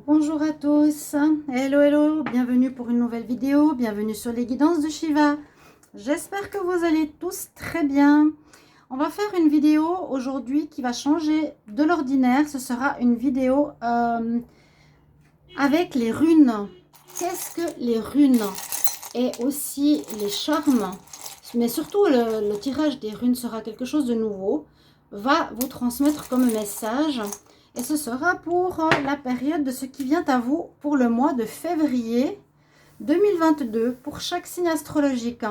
Bonjour à tous, hello hello, bienvenue pour une nouvelle vidéo, bienvenue sur les guidances de Shiva. J'espère que vous allez tous très bien. On va faire une vidéo aujourd'hui qui va changer de l'ordinaire. Ce sera une vidéo avec les runes. Qu'est-ce que les runes? Et aussi les charmes. Mais surtout le tirage des runes sera quelque chose de nouveau. Va vous transmettre comme message. Et ce sera pour la période de ce qui vient à vous pour le mois de février 2022 pour chaque signe astrologique.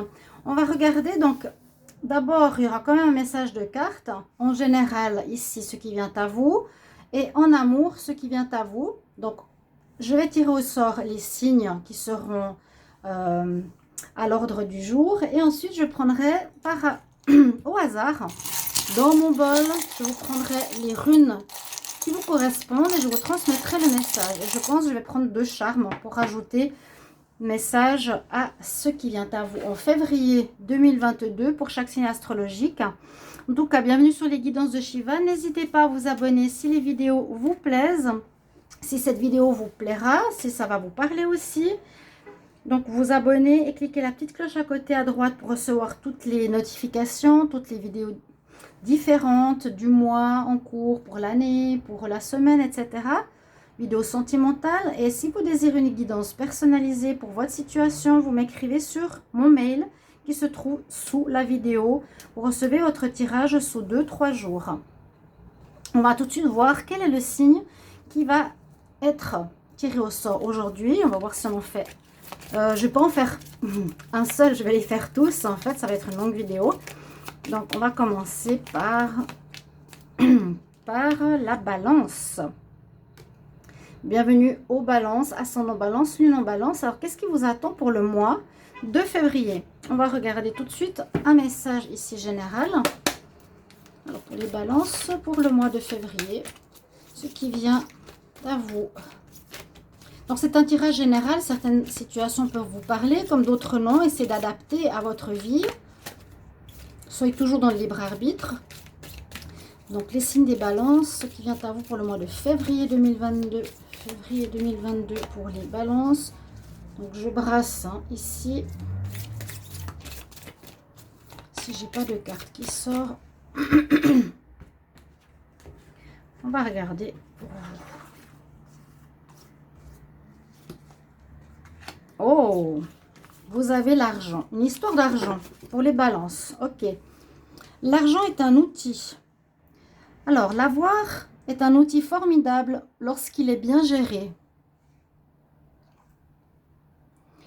On va regarder donc d'abord il y aura quand même un message de carte. En général ici ce qui vient à vous et en amour ce qui vient à vous. Donc je vais tirer au sort les signes qui seront à l'ordre du jour et ensuite je prendrai au hasard dans mon bol, je vous prendrai les runes qui vous correspondent et je vous transmettrai le message. Et je pense que je vais prendre 2 charmes pour rajouter message à ce qui vient à vous en février 2022 pour chaque signe astrologique. En tout cas, bienvenue sur les guidances de Shiva. N'hésitez pas à vous abonner si les vidéos vous plaisent, si cette vidéo vous plaira, si ça va vous parler aussi. Donc vous abonnez et cliquez la petite cloche à côté à droite pour recevoir toutes les notifications, toutes les vidéos différentes du mois en cours, pour l'année, pour la semaine, etc. Vidéo sentimentale. Et si vous désirez une guidance personnalisée pour votre situation, vous m'écrivez sur mon mail qui se trouve sous la vidéo. Vous recevez votre tirage sous 2-3 jours. On va tout de suite voir quel est le signe qui va être tiré au sort aujourd'hui. On va voir si on en fait. Je ne vais pas en faire un seul, je vais les faire tous. En fait, ça va être une longue vidéo. Donc, on va commencer par la balance. Bienvenue aux balances, ascendant balance, lune en balance. Alors, qu'est-ce qui vous attend pour le mois de février? On va regarder tout de suite un message ici général. Alors, pour les balances, pour le mois de février, ce qui vient à vous. Donc, c'est un tirage général. Certaines situations peuvent vous parler, comme d'autres non. Essayez d'adapter à votre vie. Soyez toujours dans le libre arbitre. Donc, les signes des balances, ce qui vient à vous pour le mois de février 2022. Février 2022 pour les balances. Donc, je brasse ici. Si j'ai pas de carte qui sort, on va regarder pour vous. Oh, vous avez l'argent. Une histoire d'argent pour les balances. Ok. L'argent est un outil. Alors, l'avoir est un outil formidable lorsqu'il est bien géré.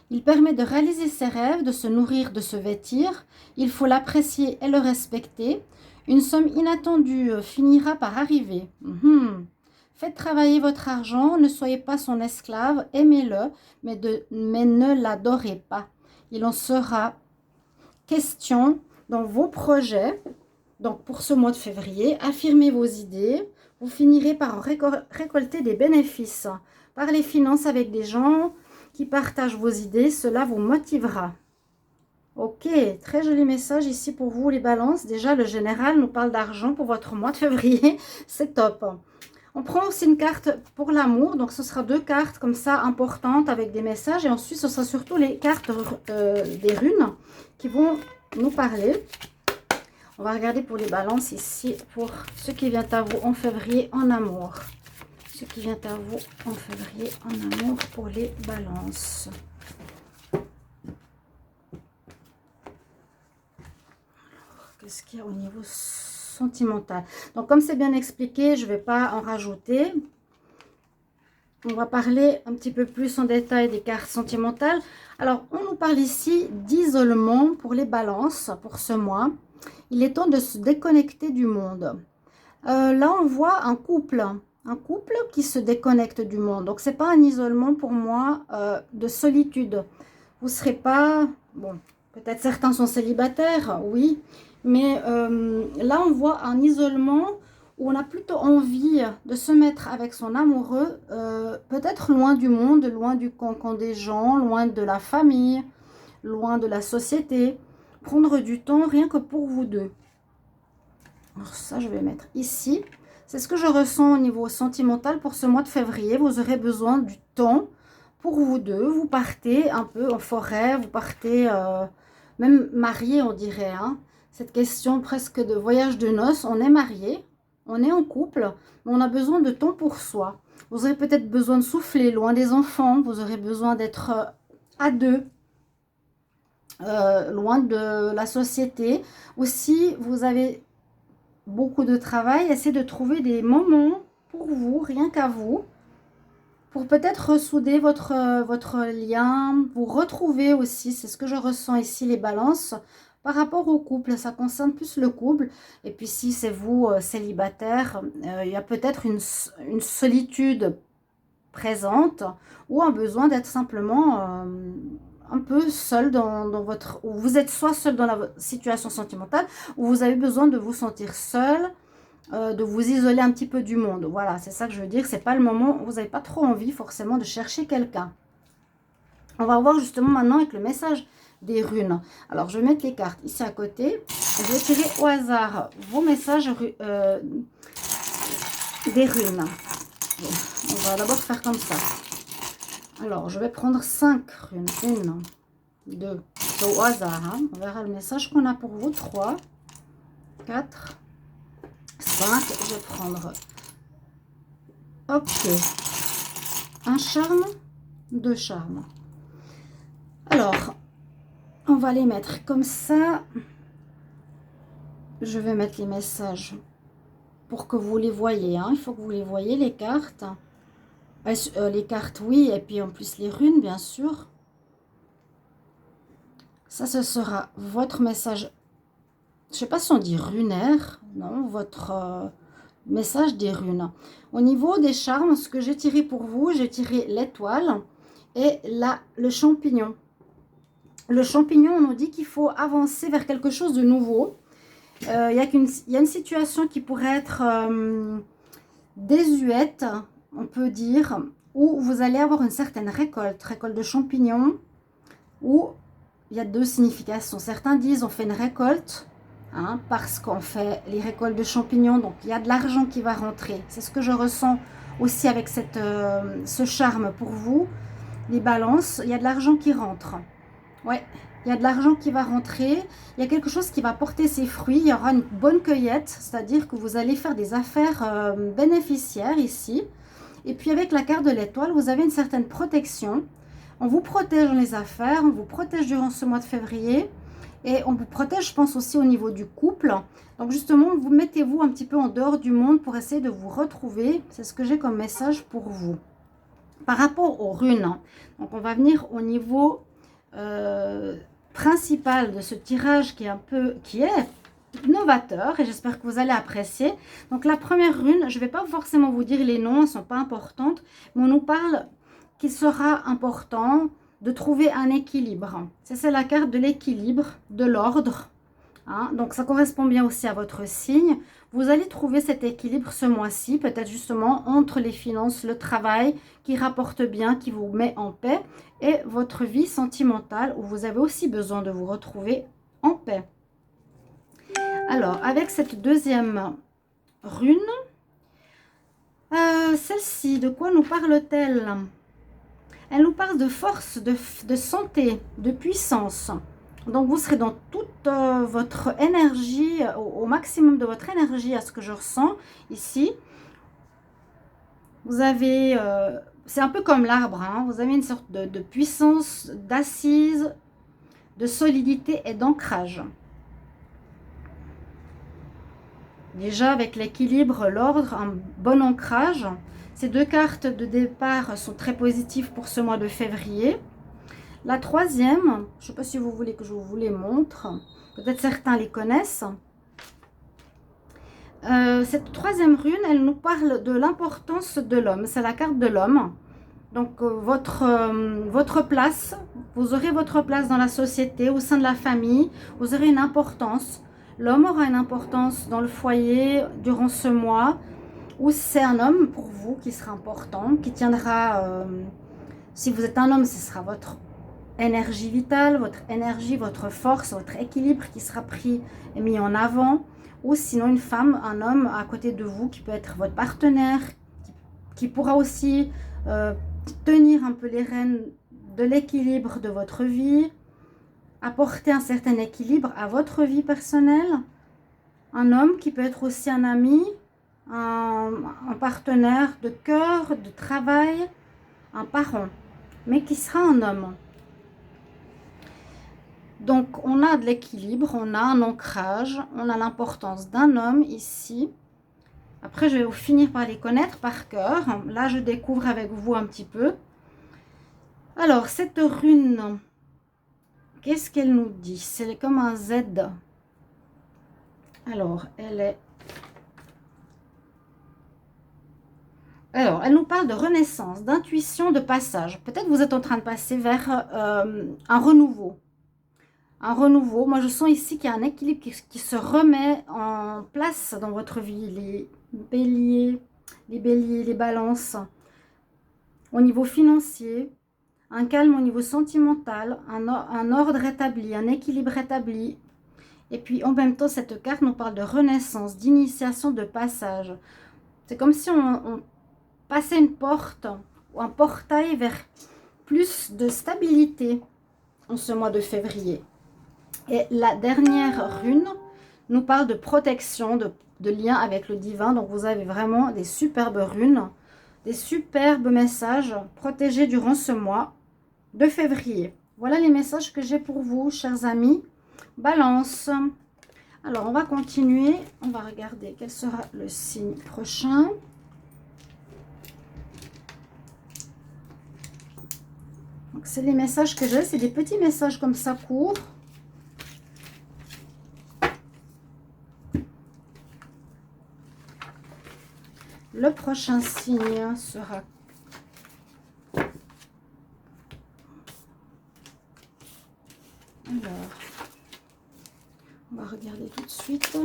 Il permet de réaliser ses rêves, de se nourrir, de se vêtir. Il faut l'apprécier et le respecter. Une somme inattendue finira par arriver. Faites travailler votre argent, ne soyez pas son esclave, aimez-le, mais ne l'adorez pas. Il en sera question dans vos projets. Donc, pour ce mois de février, affirmez vos idées. Vous finirez par en récolter des bénéfices. Par les finances avec des gens qui partagent vos idées, cela vous motivera. Ok, très joli message ici pour vous les balances. Déjà, le général nous parle d'argent pour votre mois de février. C'est top. On prend aussi une carte pour l'amour. Donc, ce sera 2 cartes comme ça importantes avec des messages. Et ensuite, ce sera surtout les cartes des runes qui vont nous parler. On va regarder pour les balances ici, pour ce qui vient à vous en février en amour. Ce qui vient à vous en février en amour pour les balances. Qu'est-ce qu'il y a au niveau sentimental? Donc, comme c'est bien expliqué, je ne vais pas en rajouter. On va parler un petit peu plus en détail des cartes sentimentales. Alors, on nous parle ici d'isolement pour les balances pour ce mois. Il est temps de se déconnecter du monde. Là, on voit un couple qui se déconnecte du monde. Donc, ce n'est pas un isolement pour moi de solitude. Vous ne serez pas... Bon, peut-être certains sont célibataires, oui. Mais là, on voit un isolement où on a plutôt envie de se mettre avec son amoureux, peut-être loin du monde, loin du cancan des gens, loin de la famille, loin de la société. Prendre du temps rien que pour vous deux. Alors ça, je vais mettre ici. C'est ce que je ressens au niveau sentimental pour ce mois de février. Vous aurez besoin du temps pour vous deux. Vous partez un peu en forêt, vous partez même mariés, on dirait. Hein. Cette question presque de voyage de noces. On est mariés, on est en couple, mais on a besoin de temps pour soi. Vous aurez peut-être besoin de souffler loin des enfants. Vous aurez besoin d'être à deux. Loin de la société. Aussi, vous avez beaucoup de travail. Essayez de trouver des moments pour vous, rien qu'à vous, pour peut-être ressouder votre lien, vous retrouver aussi. C'est ce que je ressens ici, les balances. Par rapport au couple, ça concerne plus le couple. Et puis si c'est vous, célibataire, il y a peut-être une solitude présente ou un besoin d'être simplement un peu seul dans votre... Ou vous êtes soit seul dans la situation sentimentale ou vous avez besoin de vous sentir seul, de vous isoler un petit peu du monde. Voilà, c'est ça que je veux dire. C'est pas le moment où vous n'avez pas trop envie forcément de chercher quelqu'un. On va voir justement maintenant avec le message des runes. Alors, je vais mettre les cartes ici à côté. Je vais tirer au hasard vos messages des runes. Bon, on va d'abord faire comme ça. Alors, je vais prendre 5 runes. 1, 2, au hasard. Hein. On verra le message qu'on a pour vous. 3, 4, 5. Je vais prendre... Ok. Un charme, 2 charmes. Alors, on va les mettre comme ça. Je vais mettre les messages pour que vous les voyez. Hein. Il faut que vous les voyez, les cartes. Les cartes, oui. Et puis en plus, les runes, bien sûr. Ça, ce sera votre message. Je ne sais pas si on dit runaire. Non, votre message des runes. Au niveau des charmes, ce que j'ai tiré pour vous, j'ai tiré l'étoile et le champignon. Le champignon, on nous dit qu'il faut avancer vers quelque chose de nouveau. Il y a une situation qui pourrait être désuète, on peut dire, où vous allez avoir une certaine récolte de champignons, où il y a 2 significations. Certains disent on fait une récolte, hein, parce qu'on fait les récoltes de champignons, donc il y a de l'argent qui va rentrer. C'est ce que je ressens aussi avec ce charme pour vous, les balances, il y a de l'argent qui rentre. Ouais, il y a de l'argent qui va rentrer, il y a quelque chose qui va porter ses fruits, il y aura une bonne cueillette, c'est-à-dire que vous allez faire des affaires bénéficiaires ici. Et puis avec la carte de l'étoile, vous avez une certaine protection. On vous protège dans les affaires, on vous protège durant ce mois de février et on vous protège, je pense, aussi au niveau du couple. Donc justement, vous mettez-vous un petit peu en dehors du monde pour essayer de vous retrouver. C'est ce que j'ai comme message pour vous. Par rapport aux runes, donc on va venir au niveau... principal de ce tirage qui est novateur et j'espère que vous allez apprécier. Donc la première rune, je ne vais pas forcément vous dire les noms, elles ne sont pas importantes, mais on nous parle qu'il sera important de trouver un équilibre. C'est la carte de l'équilibre, de l'ordre. Hein, donc ça correspond bien aussi à votre signe. Vous allez trouver cet équilibre ce mois-ci, peut-être justement entre les finances, le travail qui rapporte bien, qui vous met en paix, et votre vie sentimentale où vous avez aussi besoin de vous retrouver en paix. Alors, avec cette deuxième rune, celle-ci, de quoi nous parle-t-elle? Elle nous parle de force, de santé, de puissance. Donc, vous serez dans toute votre énergie, au maximum de votre énergie, à ce que je ressens ici. Vous avez, c'est un peu comme l'arbre, hein, vous avez une sorte de puissance, d'assise, de solidité et d'ancrage. Déjà, avec l'équilibre, l'ordre, un bon ancrage. Ces 2 cartes de départ sont très positives pour ce mois de février. La troisième, je ne sais pas si vous voulez que je vous les montre, peut-être certains les connaissent. Cette troisième rune, elle nous parle de l'importance de l'homme, c'est la carte de l'homme. Donc votre place, vous aurez votre place dans la société, au sein de la famille, vous aurez une importance. L'homme aura une importance dans le foyer durant ce mois, où c'est un homme pour vous qui sera important, qui tiendra, si vous êtes un homme, ce sera votre énergie vitale, votre énergie, votre force, votre équilibre qui sera pris et mis en avant. ou sinon une femme, un homme à côté de vous qui peut être votre partenaire, qui pourra aussi tenir un peu les rênes de l'équilibre de votre vie, apporter un certain équilibre à votre vie personnelle. Un homme qui peut être aussi un ami, un partenaire de cœur, de travail, un parent, mais qui sera un homme. Donc, on a de l'équilibre, on a un ancrage, on a l'importance d'un homme ici. Après, je vais finir par les connaître par cœur. Là, je découvre avec vous un petit peu. Alors, cette rune, qu'est-ce qu'elle nous dit? C'est comme un Z. Alors, elle nous parle de renaissance, d'intuition, de passage. Peut-être vous êtes en train de passer vers un renouveau. Un renouveau. Moi, je sens ici qu'il y a un équilibre qui se remet en place dans votre vie. Les béliers, les balances. Au niveau financier, un calme au niveau sentimental, un ordre établi, un équilibre établi. Et puis, en même temps, cette carte nous parle de renaissance, d'initiation, de passage. C'est comme si on passait une porte ou un portail vers plus de stabilité en ce mois de février. Et la dernière rune nous parle de protection, de lien avec le divin. Donc, vous avez vraiment des superbes runes, des superbes messages protégés durant ce mois de février. Voilà les messages que j'ai pour vous, chers amis. Balance. Alors, on va continuer. On va regarder quel sera le signe prochain. Donc, c'est les messages que j'ai. C'est des petits messages comme ça courts. Le prochain signe sera... Alors, on va regarder tout de suite.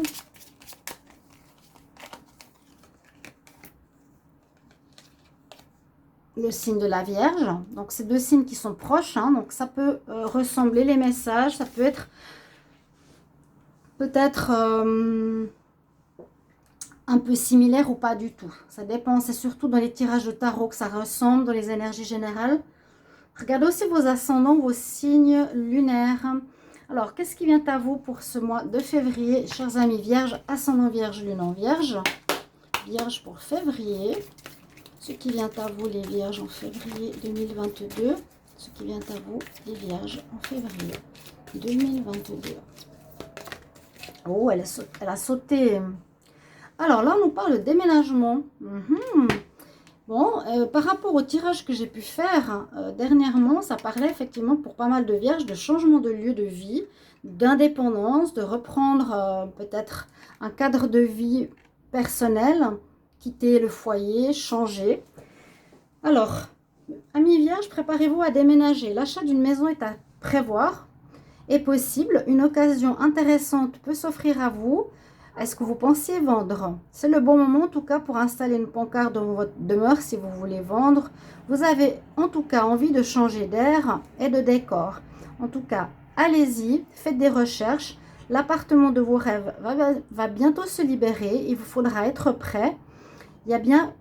Le signe de la Vierge. Donc, c'est deux signes qui sont proches. Hein, donc, ça peut ressembler les messages. Ça peut être peut-être... un peu similaire ou pas du tout. Ça dépend, c'est surtout dans les tirages de tarot que ça ressemble, dans les énergies générales. Regardez aussi vos ascendants, vos signes lunaires. Alors, qu'est-ce qui vient à vous pour ce mois de février, chers amis Vierge, ascendant Vierge, lune en Vierge. Vierge pour février. Ce qui vient à vous, les Vierges, en février 2022. Ce qui vient à vous, les Vierges, en février 2022. Oh, elle a sauté. Alors là, on nous parle de déménagement. Bon, par rapport au tirage que j'ai pu faire dernièrement, ça parlait effectivement pour pas mal de vierges de changement de lieu de vie, d'indépendance, de reprendre peut-être un cadre de vie personnel, quitter le foyer, changer. Alors, amis vierges, préparez-vous à déménager. L'achat d'une maison est à prévoir, est possible. Une occasion intéressante peut s'offrir à vous. Est-ce que vous pensiez vendre? C'est le bon moment en tout cas pour installer une pancarte dans votre demeure si vous voulez vendre. Vous avez en tout cas envie de changer d'air et de décor. En tout cas, allez-y, faites des recherches. L'appartement de vos rêves va bientôt se libérer. Il vous faudra être prêt. Il y a bien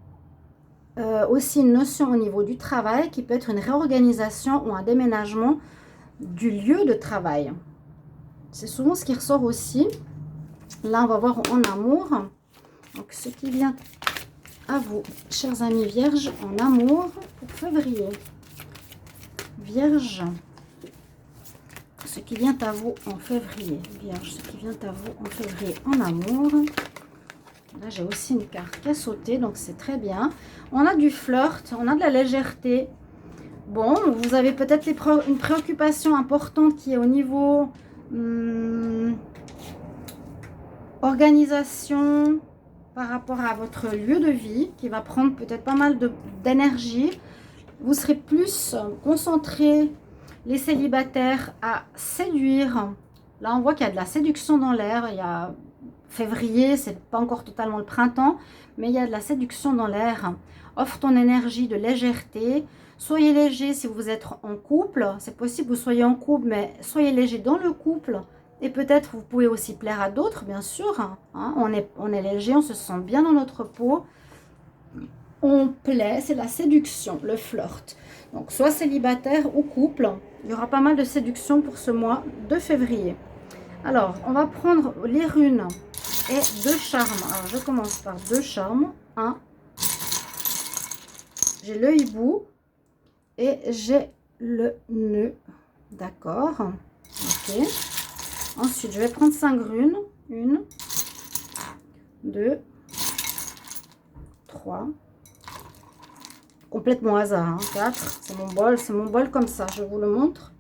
aussi une notion au niveau du travail qui peut être une réorganisation ou un déménagement du lieu de travail. C'est souvent ce qui ressort aussi. Là, on va voir en amour. Donc, ce qui vient à vous, chers amis vierges, en amour pour février. Vierge. Ce qui vient à vous en février. Vierge, ce qui vient à vous en février en amour. Là, j'ai aussi une carte qui a sauté, donc c'est très bien. On a du flirt, on a de la légèreté. Bon, vous avez peut-être une préoccupation importante qui est au niveau... organisation par rapport à votre lieu de vie qui va prendre peut-être pas mal d'énergie. Vous serez plus concentré, les célibataires, à séduire. Là, on voit qu'il y a de la séduction dans l'air. Il y a février, c'est pas encore totalement le printemps, mais il y a de la séduction dans l'air. Offre ton énergie de légèreté. Soyez léger si vous êtes en couple. C'est possible que vous soyez en couple, mais soyez léger dans le couple. Et peut-être vous pouvez aussi plaire à d'autres, bien sûr. Hein. On est léger, on se sent bien dans notre peau. On plaît, c'est la séduction, le flirt. Donc, soit célibataire ou couple, il y aura pas mal de séduction pour ce mois de février. Alors, on va prendre les runes et 2 charmes. Alors, je commence par 2 charmes. Un, j'ai le hibou et j'ai le nœud. D'accord. Ok. Ensuite, je vais prendre 5 runes. 1, 2, 3. Complètement hasard. Hein. 4. C'est mon bol comme ça. Je vous le montre.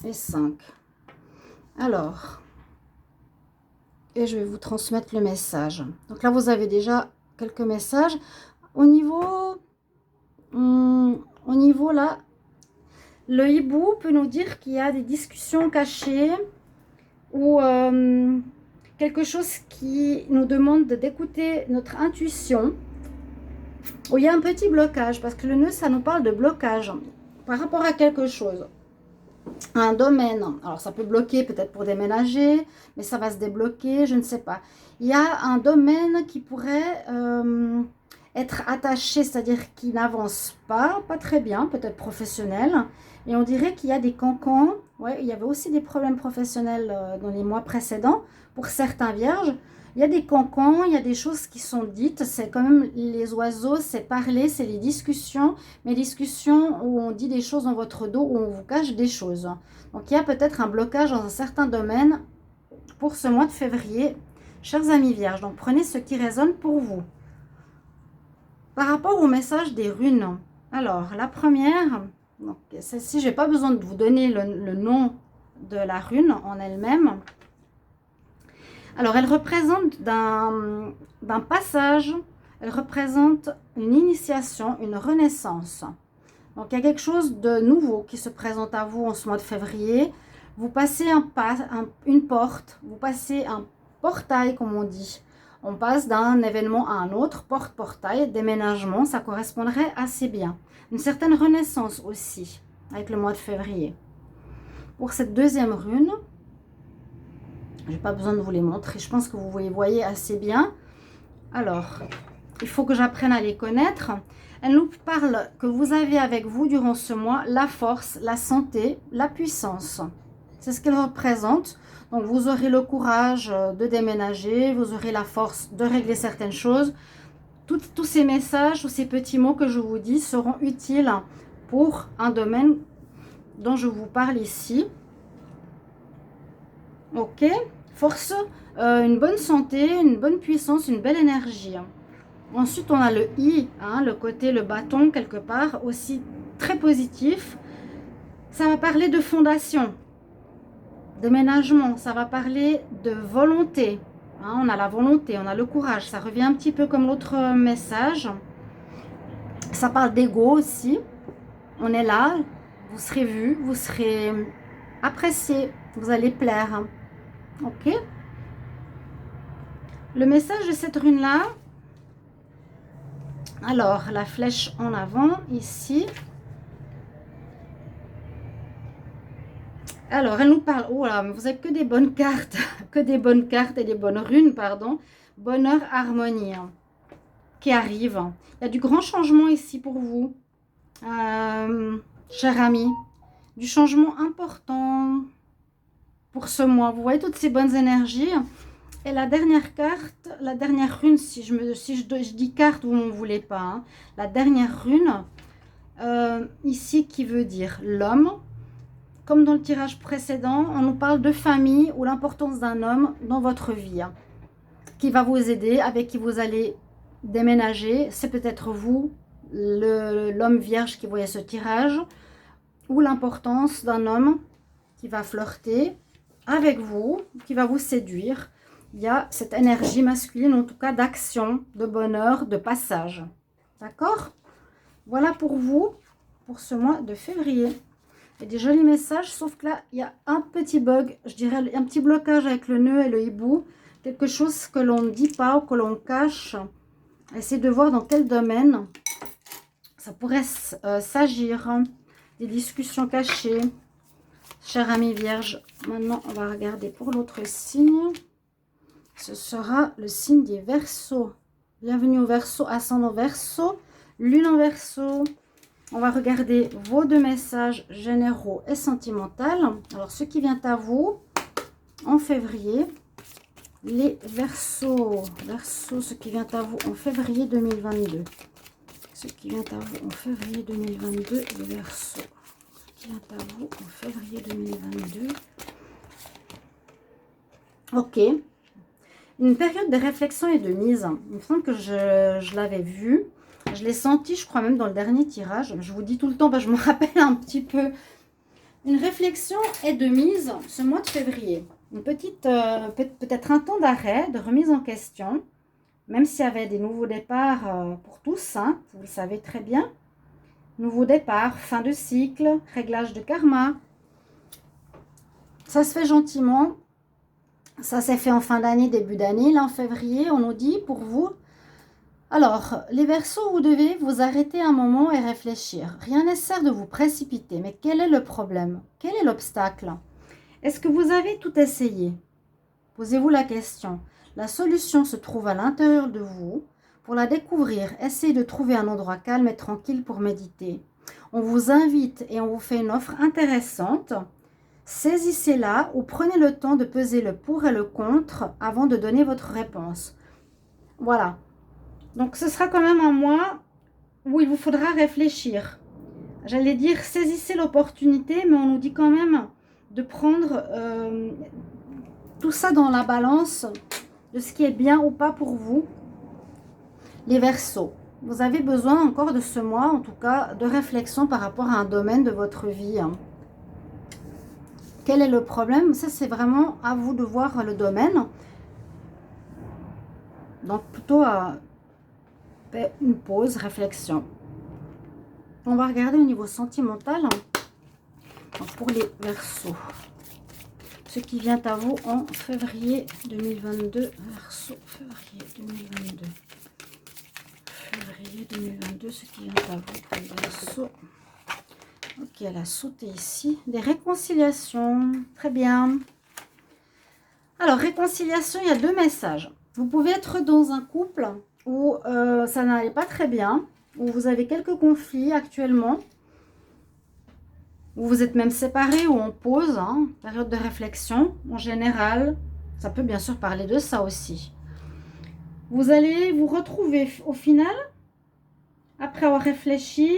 Et 5. Alors, et je vais vous transmettre le message. Donc là, vous avez déjà quelques messages. Au niveau là, le hibou peut nous dire qu'il y a des discussions cachées ou quelque chose qui nous demande d'écouter notre intuition. Où il y a un petit blocage, parce que le nœud, ça nous parle de blocage par rapport à quelque chose. Un domaine, alors ça peut bloquer peut-être pour déménager, mais ça va se débloquer, je ne sais pas. Il y a un domaine qui pourrait être attaché, c'est-à-dire qui n'avance pas très bien, peut-être professionnel, et on dirait qu'il y a des cancans. Ouais, il y avait aussi des problèmes professionnels dans les mois précédents pour certains vierges. Il y a des cancans, il y a des choses qui sont dites, c'est quand même les oiseaux, c'est parler, c'est les discussions, mais discussions où on dit des choses dans votre dos, où on vous cache des choses. Donc il y a peut-être un blocage dans un certain domaine pour ce mois de février, chers amis vierges. Donc prenez ce qui résonne pour vous. Par rapport au message des runes, alors la première, celle-ci, je n'ai pas besoin de vous donner le nom de la rune en elle-même. Alors, elle représente d'un passage, elle représente une initiation, une renaissance. Donc, il y a quelque chose de nouveau qui se présente à vous en ce mois de février. Vous passez une porte, vous passez un portail, comme on dit. On passe d'un événement à un autre, porte-portail, déménagement, ça correspondrait assez bien. Une certaine renaissance aussi, avec le mois de février. Pour cette deuxième rune, je n'ai pas besoin de vous les montrer. Je pense que vous les voyez assez bien. Alors, il faut que j'apprenne à les connaître. Elle nous parle que vous avez avec vous durant ce mois la force, la santé, la puissance. C'est ce qu'elle représente. Donc, vous aurez le courage de déménager. Vous aurez la force de régler certaines choses. Tous ces messages, tous ces petits mots que je vous dis seront utiles pour un domaine dont je vous parle ici. Ok, force, une bonne santé, une bonne puissance, une belle énergie. Ensuite, on a le I, hein, le côté, le bâton quelque part, aussi très positif. Ça va parler de fondation, déménagement, ça va parler de volonté. Hein, on a la volonté, on a le courage, ça revient un petit peu comme l'autre message. Ça parle d'ego aussi. On est là, vous serez vu, vous serez apprécié, vous allez plaire. Ok. Le message de cette rune-là, alors la flèche en avant, ici. Alors, elle nous parle, oh là, mais vous avez que des bonnes cartes, que des bonnes cartes et des bonnes runes, pardon. Bonheur, harmonie qui arrive. Il y a du grand changement ici pour vous, cher ami. Du changement important pour ce mois. Vous voyez toutes ces bonnes énergies. Et la dernière carte, la dernière rune, si je dis carte, vous ne voulez pas. Hein. La dernière rune, ici, qui veut dire l'homme. Comme dans le tirage précédent, on nous parle de famille ou l'importance d'un homme dans votre vie. Hein, qui va vous aider, avec qui vous allez déménager. C'est peut-être vous, l'homme vierge qui voyait ce tirage. Ou l'importance d'un homme qui va flirter avec vous, qui va vous séduire. Il y a cette énergie masculine, en tout cas d'action, de bonheur, de passage. D'accord? Voilà pour vous, pour ce mois de février. Il y a des jolis messages, sauf que là, il y a un petit bug, je dirais un petit blocage avec le nœud et le hibou. Quelque chose que l'on ne dit pas ou que l'on cache. Essayez de voir dans quel domaine ça pourrait s'agir. Des discussions cachées Cher ami Vierge, maintenant on va regarder pour l'autre signe. Ce sera le signe des Verseaux. Bienvenue au Verseau, ascendant Verseau, lune en Verseau. On va regarder vos deux messages généraux et sentimentaux. Alors, ce qui vient à vous en février, les Verseaux. Verseau, ce qui vient à vous en février 2022. Ce qui vient à vous en février 2022, les Verseaux. Ce qui vient à vous en février 2022. Ok. Une période de réflexion et de mise. Il me semble que je l'avais vu. Je l'ai senti, je crois même dans le dernier tirage. Je vous dis tout le temps, je me rappelle un petit peu. Une réflexion et de mise ce mois de février. Une petite, peut-être un temps d'arrêt, de remise en question. Même s'il y avait des nouveaux départs pour tous, hein, vous le savez très bien. Nouveau départ, fin de cycle, réglage de karma. Ça se fait gentiment. Ça s'est fait en fin d'année, début d'année. Là, en février, on nous dit pour vous. Alors, les Verseaux, vous devez vous arrêter un moment et réfléchir. Rien n'est nécessaire de vous précipiter, mais quel est le problème? Quel est l'obstacle? Est-ce que vous avez tout essayé? Posez-vous la question. La solution se trouve à l'intérieur de vous. Pour la découvrir, essayez de trouver un endroit calme et tranquille pour méditer. On vous invite et on vous fait une offre intéressante. Saisissez-la ou prenez le temps de peser le pour et le contre avant de donner votre réponse. Voilà. Donc, ce sera quand même un mois où il vous faudra réfléchir. J'allais dire, saisissez l'opportunité, mais on nous dit quand même de prendre tout ça dans la balance de ce qui est bien ou pas pour vous. Les Verseaux, vous avez besoin encore de ce mois, en tout cas, de réflexion par rapport à un domaine de votre vie. Quel est le problème? Ça, c'est vraiment à vous de voir le domaine. Donc, plutôt à une pause, réflexion. On va regarder au niveau sentimental. Donc, pour les Verseaux. Ce qui vient à vous en février 2022. Verseau, février 2022. Février 2022, ce qui vient à vous, les Verseaux. Ok, elle a sauté ici. Des réconciliations. Très bien. Alors, réconciliation, il y a deux messages. Vous pouvez être dans un couple où ça n'allait pas très bien, où vous avez quelques conflits actuellement, où vous êtes même séparés ou en pause, hein, période de réflexion. En général, ça peut bien sûr parler de ça aussi. Vous allez vous retrouver au final, après avoir réfléchi,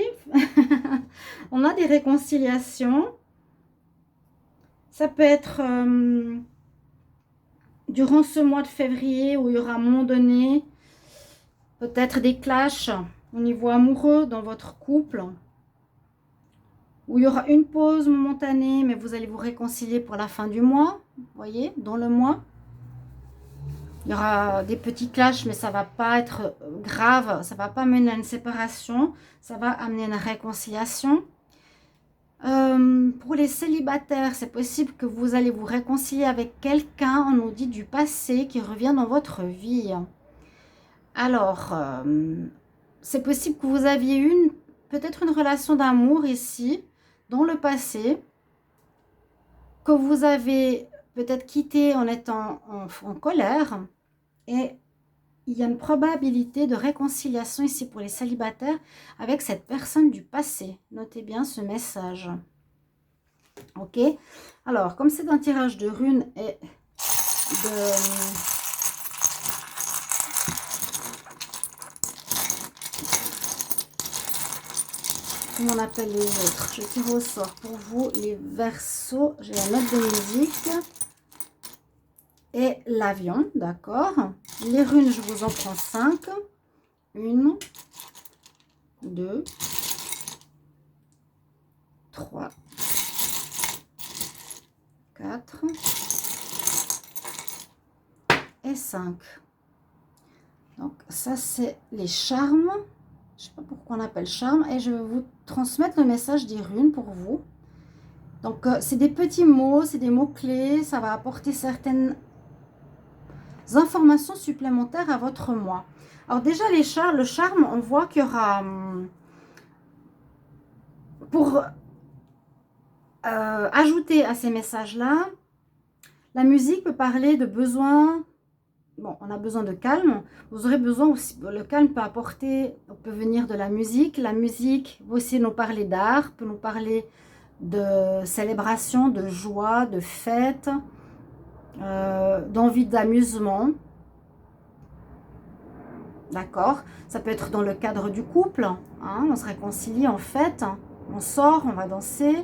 on a des réconciliations. Ça peut être durant ce mois de février où il y aura à un moment donné peut-être des clashs au niveau amoureux dans votre couple, où il y aura une pause momentanée, mais vous allez vous réconcilier pour la fin du mois, vous voyez, dans le mois. Il y aura des petits clashs, mais ça ne va pas être grave, ça ne va pas mener à une séparation, ça va amener une réconciliation. Pour les célibataires, c'est possible que vous allez vous réconcilier avec quelqu'un, on nous dit, du passé qui revient dans votre vie. Alors, c'est possible que vous aviez peut-être une relation d'amour ici, dans le passé, que vous avez peut-être quitté en étant en colère. Et il y a une probabilité de réconciliation ici pour les célibataires avec cette personne du passé. Notez bien ce message. Ok. Alors, comme c'est un tirage de runes et comment on appelle les autres? Je tire au sort pour vous les Verseaux. J'ai la note de musique et l'avion, d'accord. Les runes, je vous en prends 5. 1, 2, 3, 4 et 5. Donc ça, c'est les charmes. Je ne sais pas pourquoi on appelle charme. Et je vais vous transmettre le message des runes pour vous. Donc, c'est des petits mots, c'est des mots-clés. Ça va apporter certaines informations supplémentaires à votre moi. Alors déjà, le charme, on voit qu'il y aura... Ajouter à ces messages-là, la musique peut parler de besoins. Bon, on a besoin de calme. Vous aurez besoin aussi, le calme peut venir de la musique. La musique peut aussi nous parler d'art, peut nous parler de célébration, de joie, de fête, d'envie d'amusement. D'accord? Ça peut être dans le cadre du couple. Hein, on se réconcilie en fête. On sort, on va danser.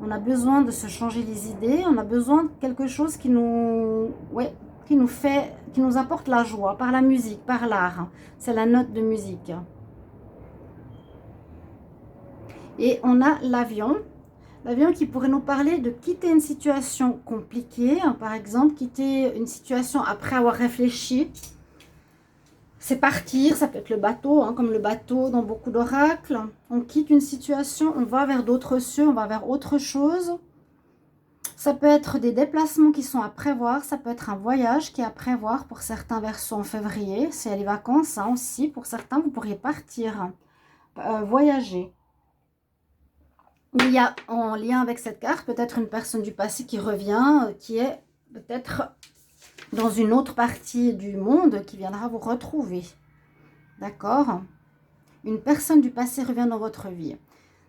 On a besoin de se changer les idées. On a besoin de quelque chose qui nous, ouais, qui nous apporte la joie par la musique, par l'art. C'est la note de musique. Et on a l'avion. L'avion qui pourrait nous parler de quitter une situation compliquée. Par exemple, quitter une situation après avoir réfléchi. C'est partir, ça peut être le bateau, hein, comme le bateau dans beaucoup d'oracles. On quitte une situation, on va vers d'autres cieux, on va vers autre chose. Ça peut être des déplacements qui sont à prévoir, ça peut être un voyage qui est à prévoir pour certains versos en février. C'est les vacances hein, aussi, pour certains vous pourriez partir, voyager. Il y a en lien avec cette carte peut-être une personne du passé qui revient, qui est peut-être dans une autre partie du monde qui viendra vous retrouver. D'accord? Une personne du passé revient dans votre vie.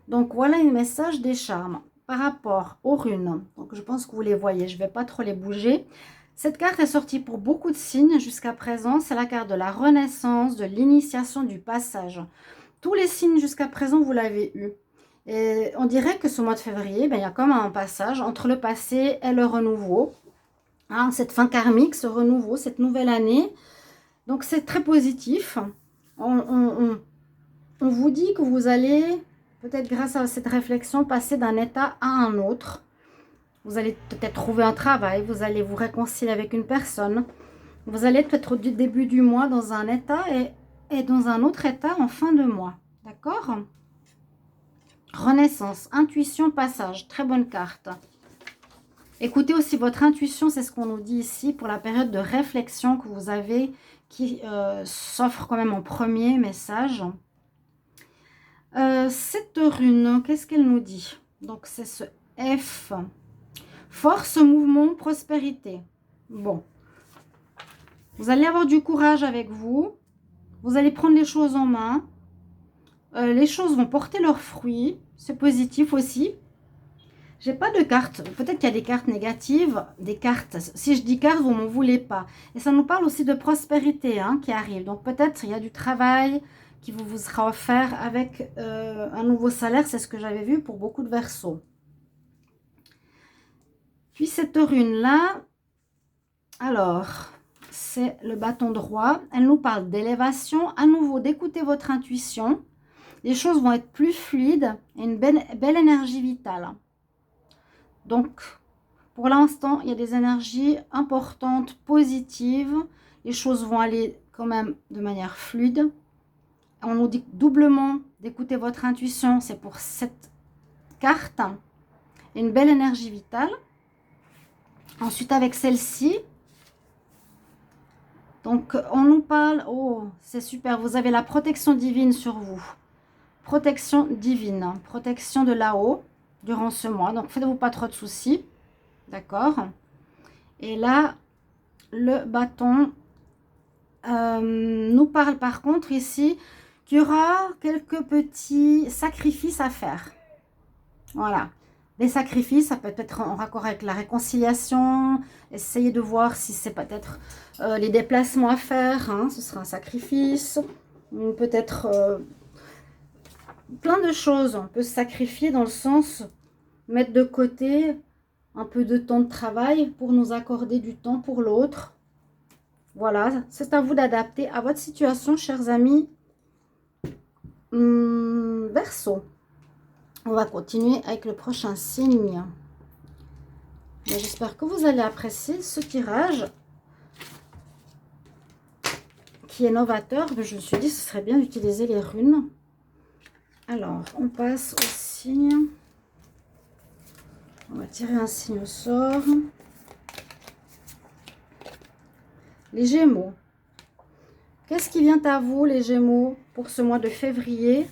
Donc, voilà un message des charmes par rapport aux runes. Donc, je pense que vous les voyez. Je ne vais pas trop les bouger. Cette carte est sortie pour beaucoup de signes jusqu'à présent. C'est la carte de la renaissance, de l'initiation, du passage. Tous les signes jusqu'à présent, vous l'avez eu. Et on dirait que ce mois de février, il y a comme un passage entre le passé et le renouveau. Hein, cette fin karmique, ce renouveau, cette nouvelle année. Donc, c'est très positif. On vous dit que vous allez, peut-être grâce à cette réflexion, passer d'un état à un autre. Vous allez peut-être trouver un travail, vous allez vous réconcilier avec une personne. Vous allez peut-être au début du mois dans un état et dans un autre état en fin de mois. D'accord? Renaissance, intuition, passage. Très bonne carte. Écoutez aussi votre intuition, c'est ce qu'on nous dit ici pour la période de réflexion que vous avez qui s'offre quand même en premier message. Cette rune, qu'est-ce qu'elle nous dit? Donc c'est ce F. Force, mouvement, prospérité. Bon. Vous allez avoir du courage avec vous. Vous allez prendre les choses en main. Les choses vont porter leurs fruits. C'est positif aussi. J'ai pas de cartes. Peut-être qu'il y a des cartes négatives, des cartes. Si je dis cartes, vous m'en voulez pas. Et ça nous parle aussi de prospérité hein, qui arrive. Donc peut-être il y a du travail qui vous sera offert avec un nouveau salaire. C'est ce que j'avais vu pour beaucoup de Verseaux. Puis cette rune-là, alors, c'est le bâton droit. Elle nous parle d'élévation. À nouveau, d'écouter votre intuition. Les choses vont être plus fluides et une belle énergie vitale. Donc, pour l'instant, il y a des énergies importantes, positives. Les choses vont aller quand même de manière fluide. On nous dit doublement d'écouter votre intuition. C'est pour cette carte. Une belle énergie vitale. Ensuite, avec celle-ci, donc on nous parle, oh, c'est super, vous avez la protection divine sur vous. Protection divine, protection de là-haut durant ce mois. Donc, faites-vous pas trop de soucis. D'accord? Et là, le bâton nous parle par contre ici qu'il y aura quelques petits sacrifices à faire. Voilà. Des sacrifices, ça peut être en raccord avec la réconciliation. Essayez de voir si c'est peut-être les déplacements à faire. Hein, ce sera un sacrifice. Peut-être plein de choses. On peut se sacrifier dans le sens mettre de côté un peu de temps de travail pour nous accorder du temps pour l'autre. Voilà, c'est à vous d'adapter à votre situation, chers amis. Verseau. On va continuer avec le prochain signe. J'espère que vous allez apprécier ce tirage qui est novateur. Je me suis dit que ce serait bien d'utiliser les runes. Alors, on passe au signe. On va tirer un signe au sort. Les Gémeaux. Qu'est-ce qui vient à vous, les Gémeaux, pour ce mois de février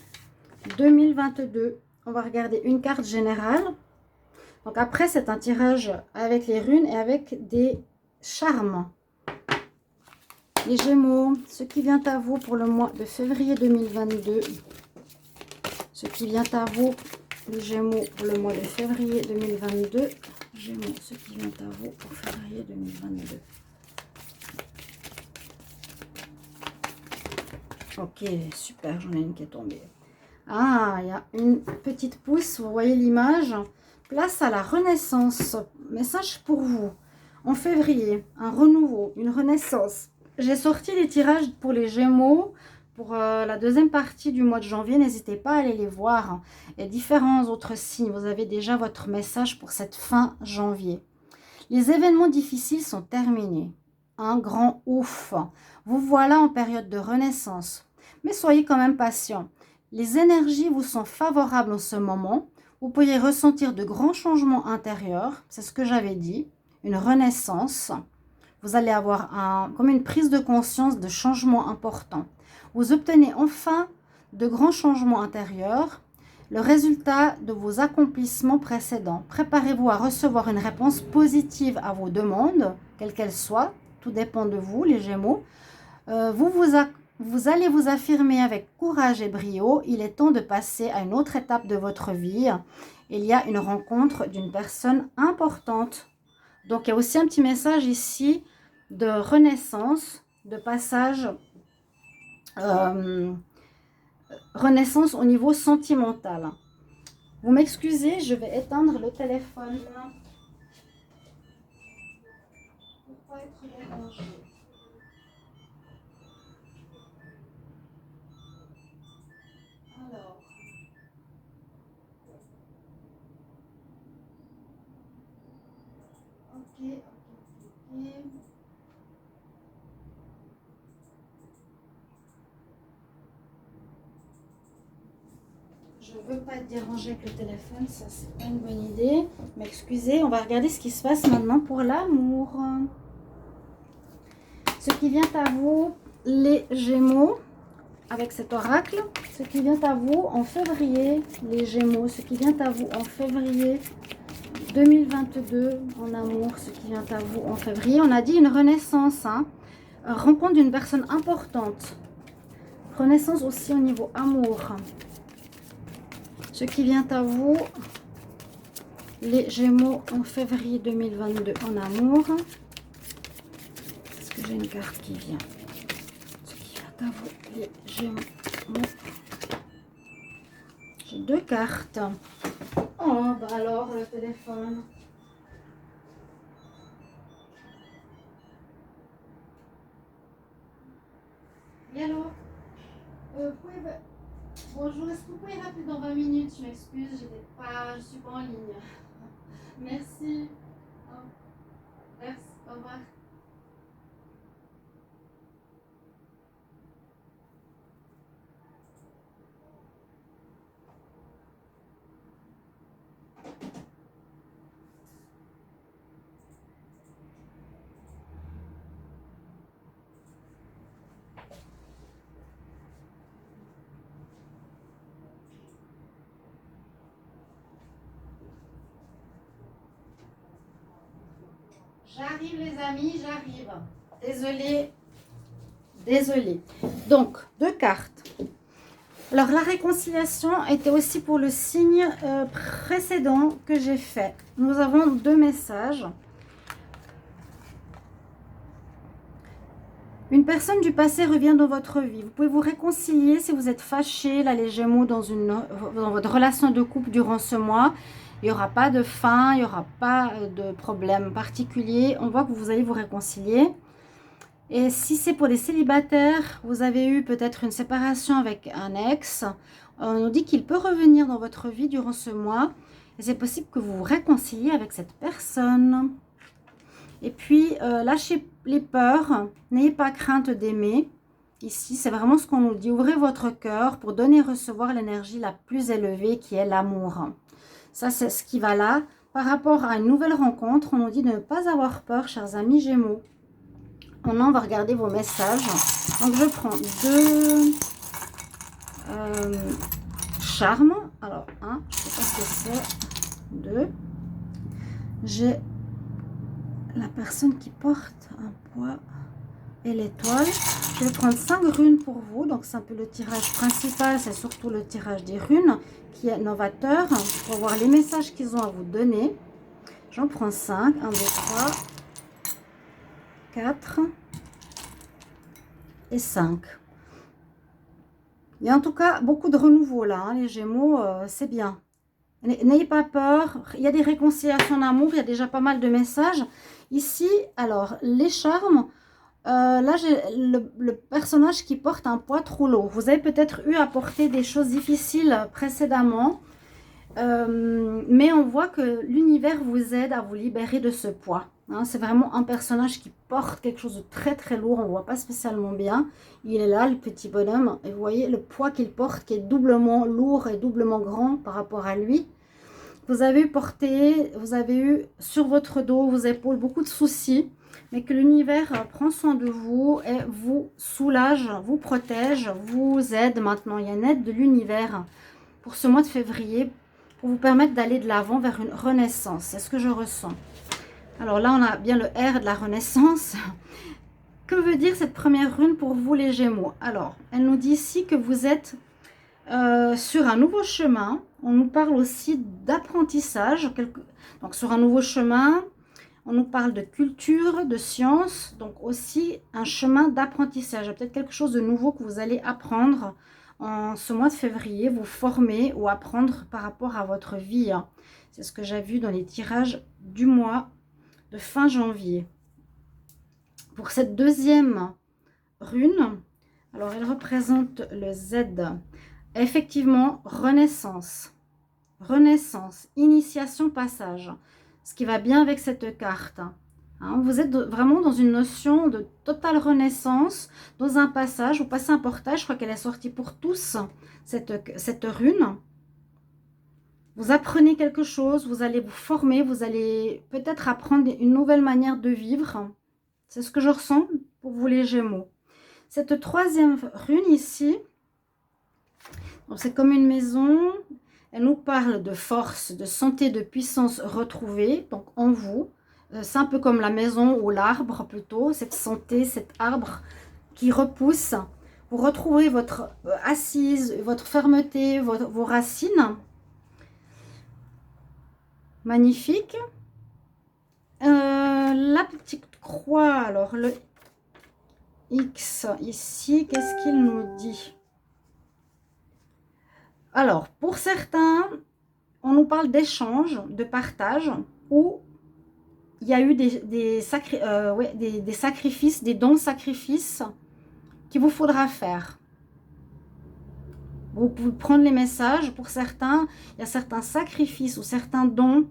2022? On va regarder une carte générale. Donc après, c'est un tirage avec les runes et avec des charmes. Les Gémeaux, ce qui vient à vous pour le mois de février 2022. Ce qui vient à vous, les Gémeaux, pour le mois de février 2022. Gémeaux, ce qui vient à vous pour février 2022. Ok, super, j'en ai une qui est tombée. Ah, il y a une petite pousse, vous voyez l'image. Place à la renaissance. Message pour vous. En février, un renouveau, une renaissance. J'ai sorti les tirages pour les Gémeaux. Pour la deuxième partie du mois de janvier, n'hésitez pas à aller les voir. Et différents autres signes, vous avez déjà votre message pour cette fin janvier. Les événements difficiles sont terminés. Un grand ouf. Vous voilà en période de renaissance. Mais soyez quand même patient. Les énergies vous sont favorables en ce moment. Vous pourriez ressentir de grands changements intérieurs. C'est ce que j'avais dit. Une renaissance. Vous allez avoir comme une prise de conscience de changements importants. Vous obtenez enfin de grands changements intérieurs. Le résultat de vos accomplissements précédents. Préparez-vous à recevoir une réponse positive à vos demandes, quelles qu'elles soient. Tout dépend de vous, les Gémeaux. Vous allez vous affirmer avec courage et brio. Il est temps de passer à une autre étape de votre vie. Il y a une rencontre d'une personne importante. Donc, il y a aussi un petit message ici de renaissance, de passage, renaissance au niveau sentimental. Vous m'excusez, je vais éteindre le téléphone. Pour pas être dérangé. Alors. Ok. Je ne veux pas être dérangée avec le téléphone, ça c'est pas une bonne idée. M'excusez, on va regarder ce qui se passe maintenant pour l'amour. Ce qui vient à vous, les Gémeaux, avec cet oracle. Ce qui vient à vous en février, les Gémeaux. Ce qui vient à vous en février 2022 en amour. Ce qui vient à vous en février. On a dit une renaissance, hein. Rencontre d'une personne importante. Renaissance aussi au niveau amour. Ce qui vient à vous, les Gémeaux en février 2022 en amour. Est-ce que j'ai une carte qui vient? Ce qui vient à vous, les Gémeaux. J'ai deux cartes. Oh, bah alors, le téléphone. Et alors bonjour, est-ce que vous pouvez rappeler dans 20 minutes? Je m'excuse, je ne suis pas en ligne. Merci. Merci, au revoir. J'arrive les amis, j'arrive. Désolée. Donc, deux cartes. Alors, la réconciliation était aussi pour le signe précédent que j'ai fait. Nous avons deux messages. Une personne du passé revient dans votre vie. Vous pouvez vous réconcilier si vous êtes fâché, là les Gémeaux, dans votre relation de couple durant ce mois. Il n'y aura pas de fin, il n'y aura pas de problème particulier. On voit que vous allez vous réconcilier. Et si c'est pour des célibataires, vous avez eu peut-être une séparation avec un ex. On nous dit qu'il peut revenir dans votre vie durant ce mois. Et c'est possible que vous vous réconciliez avec cette personne. Et puis, lâchez les peurs. N'ayez pas crainte d'aimer. Ici, c'est vraiment ce qu'on nous dit. Ouvrez votre cœur pour donner et recevoir l'énergie la plus élevée qui est l'amour. Ça, c'est ce qui va là. Par rapport à une nouvelle rencontre, on nous dit de ne pas avoir peur, chers amis Gémeaux. Maintenant, on va regarder vos messages. Donc, je prends deux charmes. Alors, un, je ne sais pas ce que c'est. Deux. j'ai la personne qui porte un poids et l'étoile. Je vais prendre 5 runes pour vous. Donc, c'est un peu le tirage principal. C'est surtout le tirage des runes qui est novateur pour voir les messages qu'ils ont à vous donner. J'en prends 5. 1, 2, 3, 4 et 5. Il y a en tout cas beaucoup de renouveau là, hein, les Gémeaux, c'est bien. N'ayez pas peur, il y a des réconciliations d'amour, il y a déjà pas mal de messages. Ici, alors, les charmes, là j'ai le personnage qui porte un poids trop lourd. Vous avez peut-être eu à porter des choses difficiles précédemment, mais on voit que l'univers vous aide à vous libérer de ce poids. Hein, c'est vraiment un personnage qui porte quelque chose de très très lourd, on ne voit pas spécialement bien. Il est là, le petit bonhomme, et vous voyez le poids qu'il porte qui est doublement lourd et doublement grand par rapport à lui. Vous avez eu sur votre dos, vos épaules, beaucoup de soucis, mais que l'univers prend soin de vous et vous soulage, vous protège, vous aide maintenant. Il y a une aide de l'univers pour ce mois de février, pour vous permettre d'aller de l'avant vers une renaissance. C'est ce que je ressens. Alors là, on a bien le R de la renaissance. Que veut dire cette première rune pour vous les Gémeaux? Alors, elle nous dit ici que vous êtes sur un nouveau chemin. On nous parle aussi d'apprentissage. Donc sur un nouveau chemin, on nous parle de culture, de science. Donc aussi un chemin d'apprentissage. Peut-être quelque chose de nouveau que vous allez apprendre en ce mois de février, vous former ou apprendre par rapport à votre vie. C'est ce que j'ai vu dans les tirages du mois de fin janvier. Pour cette deuxième rune, alors elle représente le Z. Effectivement, renaissance, initiation, passage. Ce qui va bien avec cette carte. Hein, vous êtes vraiment dans une notion de totale renaissance, dans un passage. Vous passez un portage, je crois qu'elle est sortie pour tous, cette rune. Vous apprenez quelque chose, vous allez vous former, vous allez peut-être apprendre une nouvelle manière de vivre. C'est ce que je ressens pour vous les Gémeaux. Cette troisième rune ici, c'est comme une maison, elle nous parle de force, de santé, de puissance retrouvée, donc en vous. C'est un peu comme la maison ou l'arbre plutôt, cette santé, cet arbre qui repousse. Vous retrouvez votre assise, votre fermeté, vos racines. Magnifique. La petite croix, alors le X ici, qu'est-ce qu'il nous dit? Alors, pour certains, on nous parle d'échange, de partage, où il y a eu des sacrifices, des dons sacrifices qu'il vous faudra faire. Vous pouvez prendre les messages. Pour certains, il y a certains sacrifices ou certains dons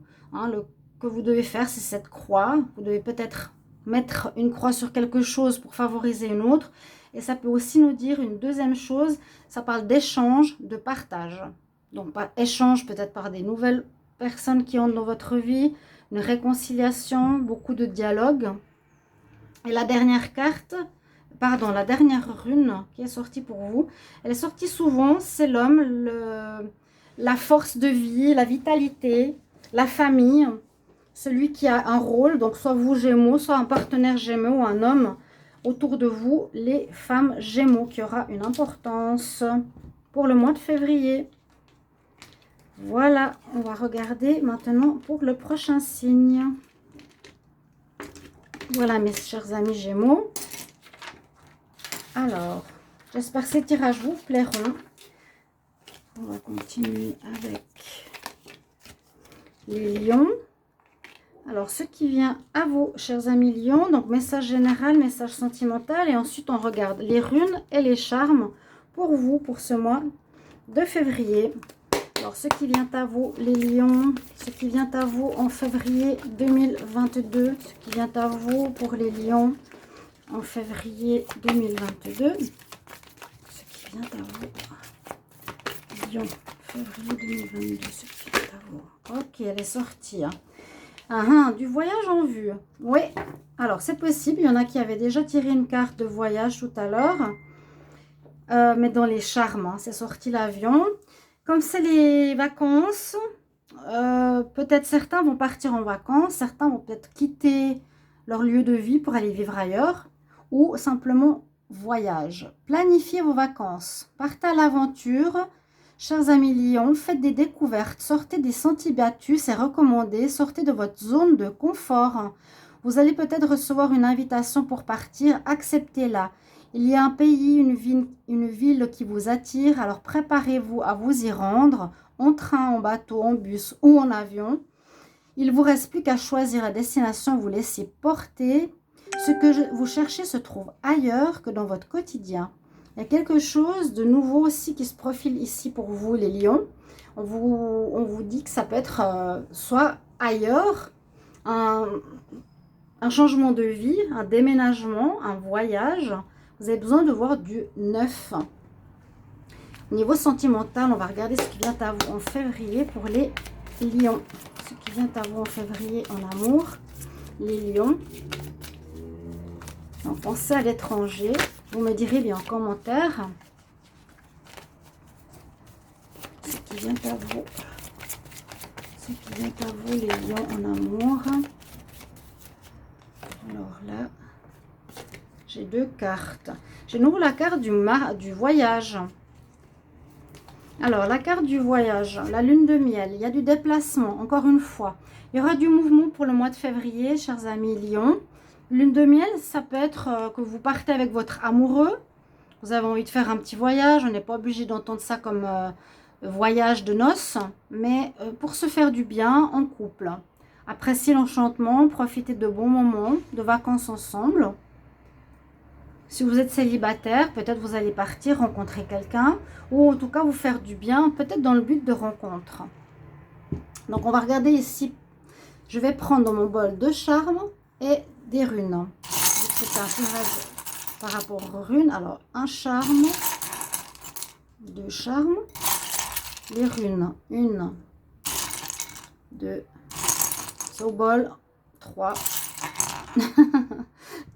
que vous devez faire, c'est cette croix. Vous devez peut-être mettre une croix sur quelque chose pour favoriser une autre. Et ça peut aussi nous dire une deuxième chose, ça parle d'échange, de partage. Donc, échange peut-être par des nouvelles personnes qui entrent dans votre vie, une réconciliation, beaucoup de dialogue. Et la dernière carte, pardon, la dernière rune qui est sortie pour vous, elle est sortie souvent, c'est l'homme, la force de vie, la vitalité, la famille, celui qui a un rôle, donc soit vous Gémeaux, soit un partenaire Gémeaux ou un homme autour de vous, les femmes Gémeaux, qui aura une importance pour le mois de février. Voilà, on va regarder maintenant pour le prochain signe. Voilà mes chers amis Gémeaux. Alors, j'espère que ces tirages vous plairont. On va continuer avec les lions. Alors, ce qui vient à vous, chers amis lions, donc message général, message sentimental, et ensuite on regarde les runes et les charmes pour vous, pour ce mois de février. Alors, ce qui vient à vous, les lions, ce qui vient à vous en février 2022, ce qui vient à vous pour les lions en février 2022, ce qui vient à vous, lion, février 2022, ce qui vient à vous. Ok, elle est sortie. Du voyage en vue. Oui, alors c'est possible. Il y en a qui avaient déjà tiré une carte de voyage tout à l'heure. Mais dans les charmes, c'est sorti l'avion. Comme c'est les vacances, Peut-être certains vont partir en vacances, certains vont peut-être quitter leur lieu de vie pour aller vivre ailleurs, ou simplement voyage. Planifiez vos vacances, partez à l'aventure. Chers amis Lion, faites des découvertes, sortez des sentiers battus, c'est recommandé, sortez de votre zone de confort. Vous allez peut-être recevoir une invitation pour partir, acceptez-la. Il y a un pays, une ville qui vous attire, alors préparez-vous à vous y rendre, en train, en bateau, en bus ou en avion. Il ne vous reste plus qu'à choisir la destination, vous laissez porter. Ce que vous cherchez se trouve ailleurs que dans votre quotidien. Il y a quelque chose de nouveau aussi qui se profile ici pour vous, les lions. On vous dit que ça peut être soit ailleurs, un changement de vie, un déménagement, un voyage. Vous avez besoin de voir du neuf. Au niveau sentimental, on va regarder ce qui vient à vous en février pour les lions. Ce qui vient à vous en février en amour, les lions. Donc, pensez à l'étranger. Vous me direz bien en commentaire ce qui vient à vous. Ce qui vient à vous, les lions en amour. Alors là, j'ai deux cartes. J'ai nouveau la carte du voyage. Alors, la carte du voyage, la lune de miel, il y a du déplacement, encore une fois. Il y aura du mouvement pour le mois de février, chers amis Lion. Lune de miel, ça peut être que vous partez avec votre amoureux. Vous avez envie de faire un petit voyage. On n'est pas obligé d'entendre ça comme voyage de noces. Mais pour se faire du bien en couple. Appréciez l'enchantement, profitez de bons moments, de vacances ensemble. Si vous êtes célibataire, peut-être vous allez partir rencontrer quelqu'un. Ou en tout cas vous faire du bien, peut-être dans le but de rencontre. Donc on va regarder ici. Je vais prendre dans mon bol deux charmes et des runes. C'est un tirage par rapport aux runes. Alors, un charme, deux charmes, les runes. Une, deux, c'est au bol, 3,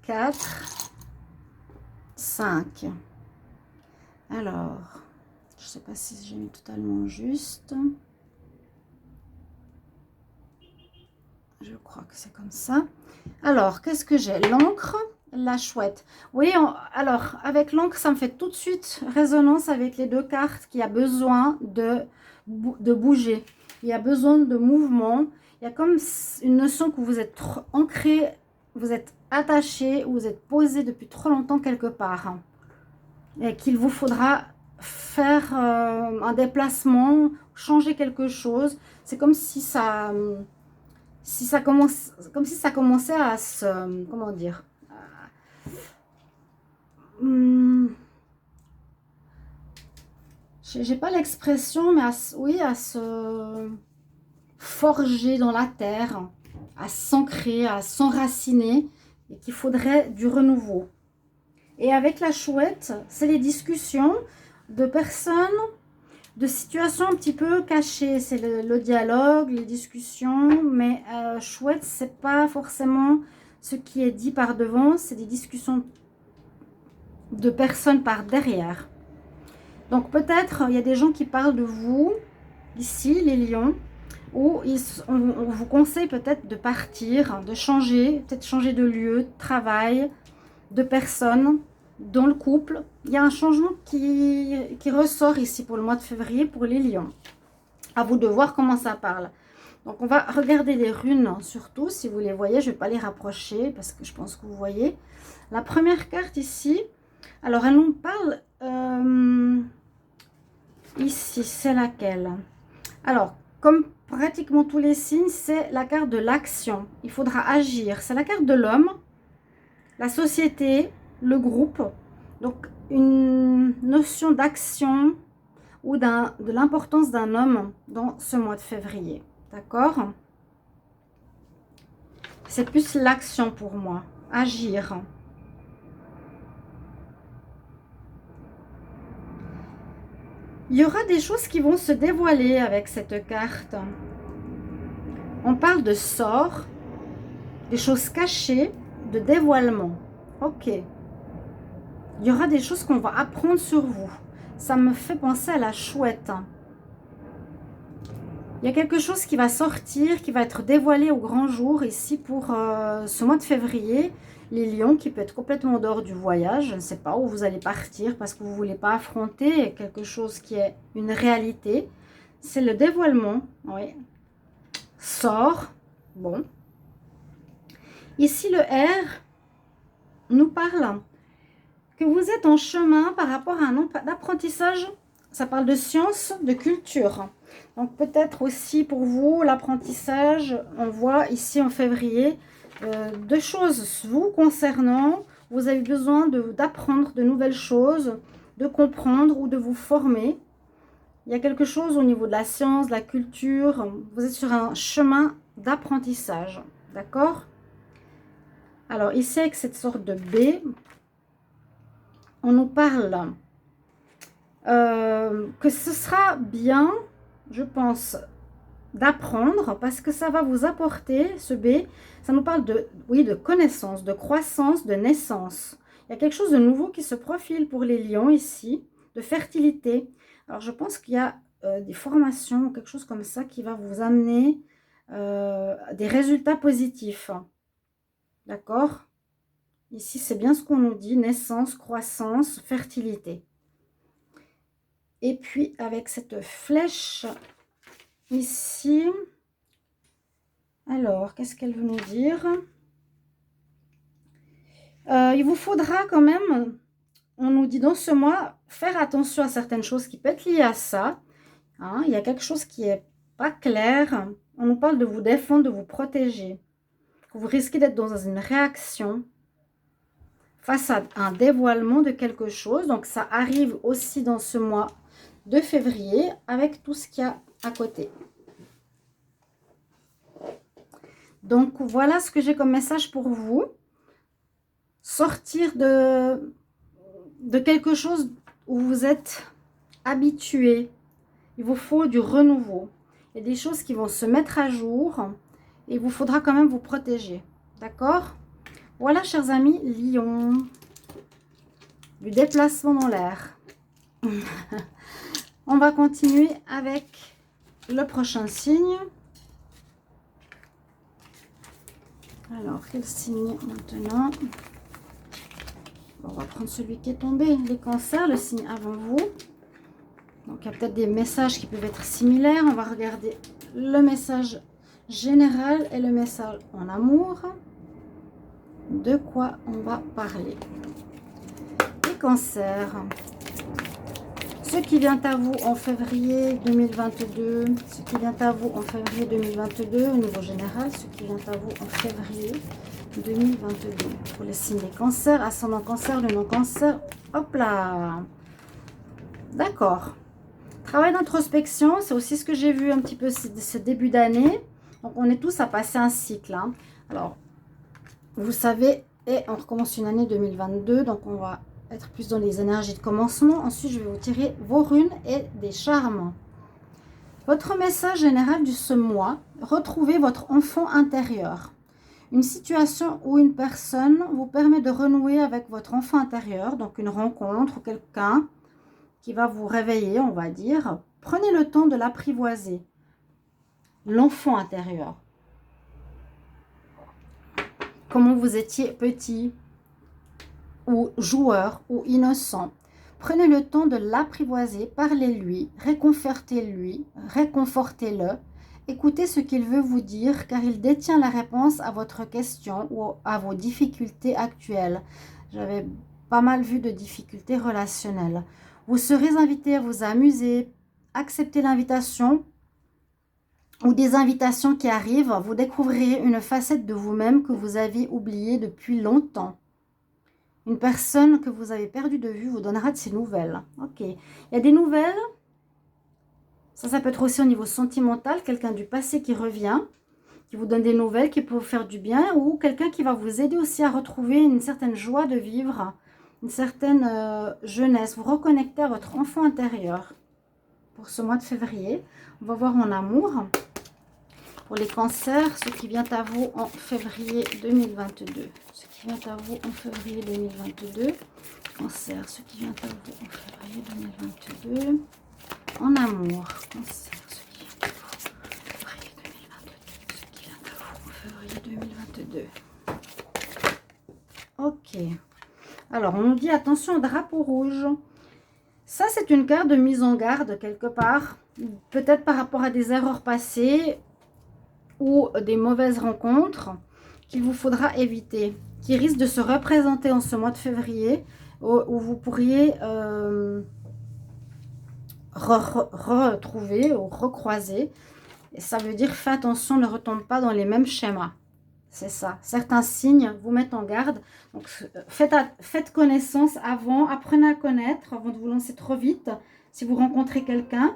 4, 5. Alors, je ne sais pas si j'ai mis totalement juste. Je crois que c'est comme ça. Alors, qu'est-ce que j'ai? L'encre, la chouette. Oui, alors, avec l'encre, ça me fait tout de suite résonance avec les deux cartes qu'il y a besoin de bouger. Il y a besoin de mouvement. Il y a comme une notion que vous êtes trop ancré, vous êtes attaché, vous êtes posé depuis trop longtemps quelque part. Et qu'il vous faudra faire un déplacement, changer quelque chose. C'est comme si ça... comme si ça commençait à se, comment dire, j'ai pas l'expression, mais oui, à se forger dans la terre, à s'ancrer, à s'enraciner, et qu'il faudrait du renouveau. Et avec la chouette, c'est les discussions de personnes, de situations un petit peu cachées. C'est le dialogue, les discussions, mais chouette, c'est pas forcément ce qui est dit par devant, c'est des discussions de personnes par derrière. Donc peut-être il y a des gens qui parlent de vous, ici les lions, où on vous conseille peut-être de partir, de changer, peut-être changer de lieu, de travail, de personne. Dans le couple, il y a un changement qui ressort ici pour le mois de février pour les lions. À vous de voir comment ça parle. Donc, on va regarder les runes, surtout, si vous les voyez. Je ne vais pas les rapprocher parce que je pense que vous voyez. La première carte ici, alors elle nous parle ici, c'est laquelle? Alors, comme pratiquement tous les signes, c'est la carte de l'action. Il faudra agir. C'est la carte de l'homme, la société, le groupe, donc une notion d'action ou de l'importance d'un homme dans ce mois de février, d'accord? C'est plus l'action pour moi, agir. Il y aura des choses qui vont se dévoiler avec cette carte. On parle de sort, des choses cachées, de dévoilement. Ok. Il y aura des choses qu'on va apprendre sur vous. Ça me fait penser à la chouette. Il y a quelque chose qui va sortir, qui va être dévoilé au grand jour ici pour ce mois de février. Les lions, qui peut être complètement en dehors du voyage. Je ne sais pas où vous allez partir parce que vous ne voulez pas affronter quelque chose qui est une réalité. C'est le dévoilement. Oui. Sort. Bon. Ici, le R nous parle que vous êtes en chemin par rapport à un apprentissage. Ça parle de science, de culture. Donc peut-être aussi pour vous, l'apprentissage, on voit ici en février, deux choses vous concernant. Vous avez besoin d'apprendre de nouvelles choses, de comprendre ou de vous former. Il y a quelque chose au niveau de la science, de la culture. Vous êtes sur un chemin d'apprentissage. D'accord? Alors ici, avec cette sorte de B, on nous parle que ce sera bien, je pense, d'apprendre parce que ça va vous apporter, ce B, ça nous parle de, oui, de connaissance, de croissance, de naissance. Il y a quelque chose de nouveau qui se profile pour les lions ici, de fertilité. Alors je pense qu'il y a des formations, quelque chose comme ça qui va vous amener des résultats positifs. D'accord? Ici, c'est bien ce qu'on nous dit, naissance, croissance, fertilité. Et puis, avec cette flèche ici, alors, qu'est-ce qu'elle veut nous dire? Il vous faudra quand même, on nous dit dans ce mois, faire attention à certaines choses qui peuvent être liées à ça. Hein, il y a quelque chose qui n'est pas clair. On nous parle de vous défendre, de vous protéger. Vous risquez d'être dans une réaction face à un dévoilement de quelque chose. Donc, ça arrive aussi dans ce mois de février avec tout ce qu'il y a à côté. Donc, voilà ce que j'ai comme message pour vous. Sortir de quelque chose où vous êtes habitué. Il vous faut du renouveau. Il y a des choses qui vont se mettre à jour et il vous faudra quand même vous protéger. D'accord? Voilà, chers amis, Lion. Du déplacement dans l'air. On va continuer avec le prochain signe. Alors, quel signe maintenant? Bon, on va prendre celui qui est tombé. Les cancers, le signe avant vous. Donc, il y a peut-être des messages qui peuvent être similaires. On va regarder le message général et le message en amour. De quoi on va parler? Les cancers. Ce qui vient à vous en février 2022, ce qui vient à vous en février 2022 au niveau général, ce qui vient à vous en février 2022. Pour les signes des cancers, ascendant cancer, le non-cancer, hop là. D'accord. Travail d'introspection, c'est aussi ce que j'ai vu un petit peu ce début d'année. Donc on est tous à passer un cycle. Hein. Alors, vous savez, et on recommence une année 2022, donc on va être plus dans les énergies de commencement. Ensuite, je vais vous tirer vos runes et des charmes. Votre message général de ce mois, retrouvez votre enfant intérieur. Une situation ou une personne vous permet de renouer avec votre enfant intérieur, donc une rencontre ou quelqu'un qui va vous réveiller, on va dire. Prenez le temps de l'apprivoiser. L'enfant intérieur. Comment vous étiez petit, ou joueur ou innocent. Prenez le temps de l'apprivoiser, parlez-lui, réconfortez-le, écoutez ce qu'il veut vous dire car il détient la réponse à votre question ou à vos difficultés actuelles. J'avais pas mal vu de difficultés relationnelles. Vous serez invité à vous amuser, acceptez l'invitation ou des invitations qui arrivent, vous découvrirez une facette de vous-même que vous aviez oubliée depuis longtemps. Une personne que vous avez perdue de vue vous donnera de ses nouvelles. Ok. Il y a des nouvelles. Ça peut être aussi au niveau sentimental. Quelqu'un du passé qui revient, qui vous donne des nouvelles, qui peut vous faire du bien. Ou quelqu'un qui va vous aider aussi à retrouver une certaine joie de vivre, une certaine jeunesse. Vous reconnectez à votre enfant intérieur pour ce mois de février. On va voir en amour. Pour les cancers, ce qui vient à vous en février 2022. Ce qui vient à vous en février 2022. Cancer, ce qui vient à vous en février 2022. En amour, cancer, ce qui vient à vous 2. Ok. Alors, on nous dit attention au drapeau rouge. Ça, c'est une carte de mise en garde quelque part. Peut-être par rapport à des erreurs passées ou des mauvaises rencontres qu'il vous faudra éviter, qui risquent de se représenter en ce mois de février, où vous pourriez retrouver ou recroiser. Et ça veut dire, fais attention, ne retombe pas dans les mêmes schémas. C'est ça. Certains signes vous mettent en garde. Donc, faites connaissance avant, apprenez à connaître avant de vous lancer trop vite. Si vous rencontrez quelqu'un,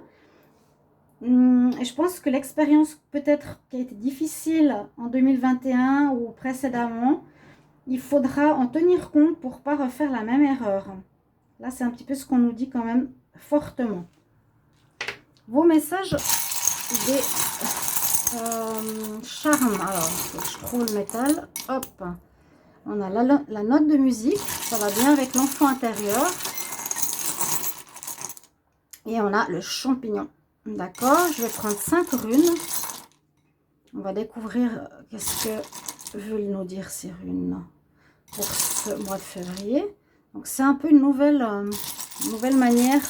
et je pense que l'expérience peut-être qui a été difficile en 2021 ou précédemment, il faudra en tenir compte pour ne pas refaire la même erreur. Là, c'est un petit peu ce qu'on nous dit quand même fortement. Vos messages des charmes. Alors, je trouve le métal. Hop. On a la note de musique. Ça va bien avec l'enfant intérieur. Et on a le champignon. D'accord, je vais prendre 5 runes. On va découvrir qu'est-ce que veulent nous dire ces runes pour ce mois de février. Donc, c'est un peu une nouvelle manière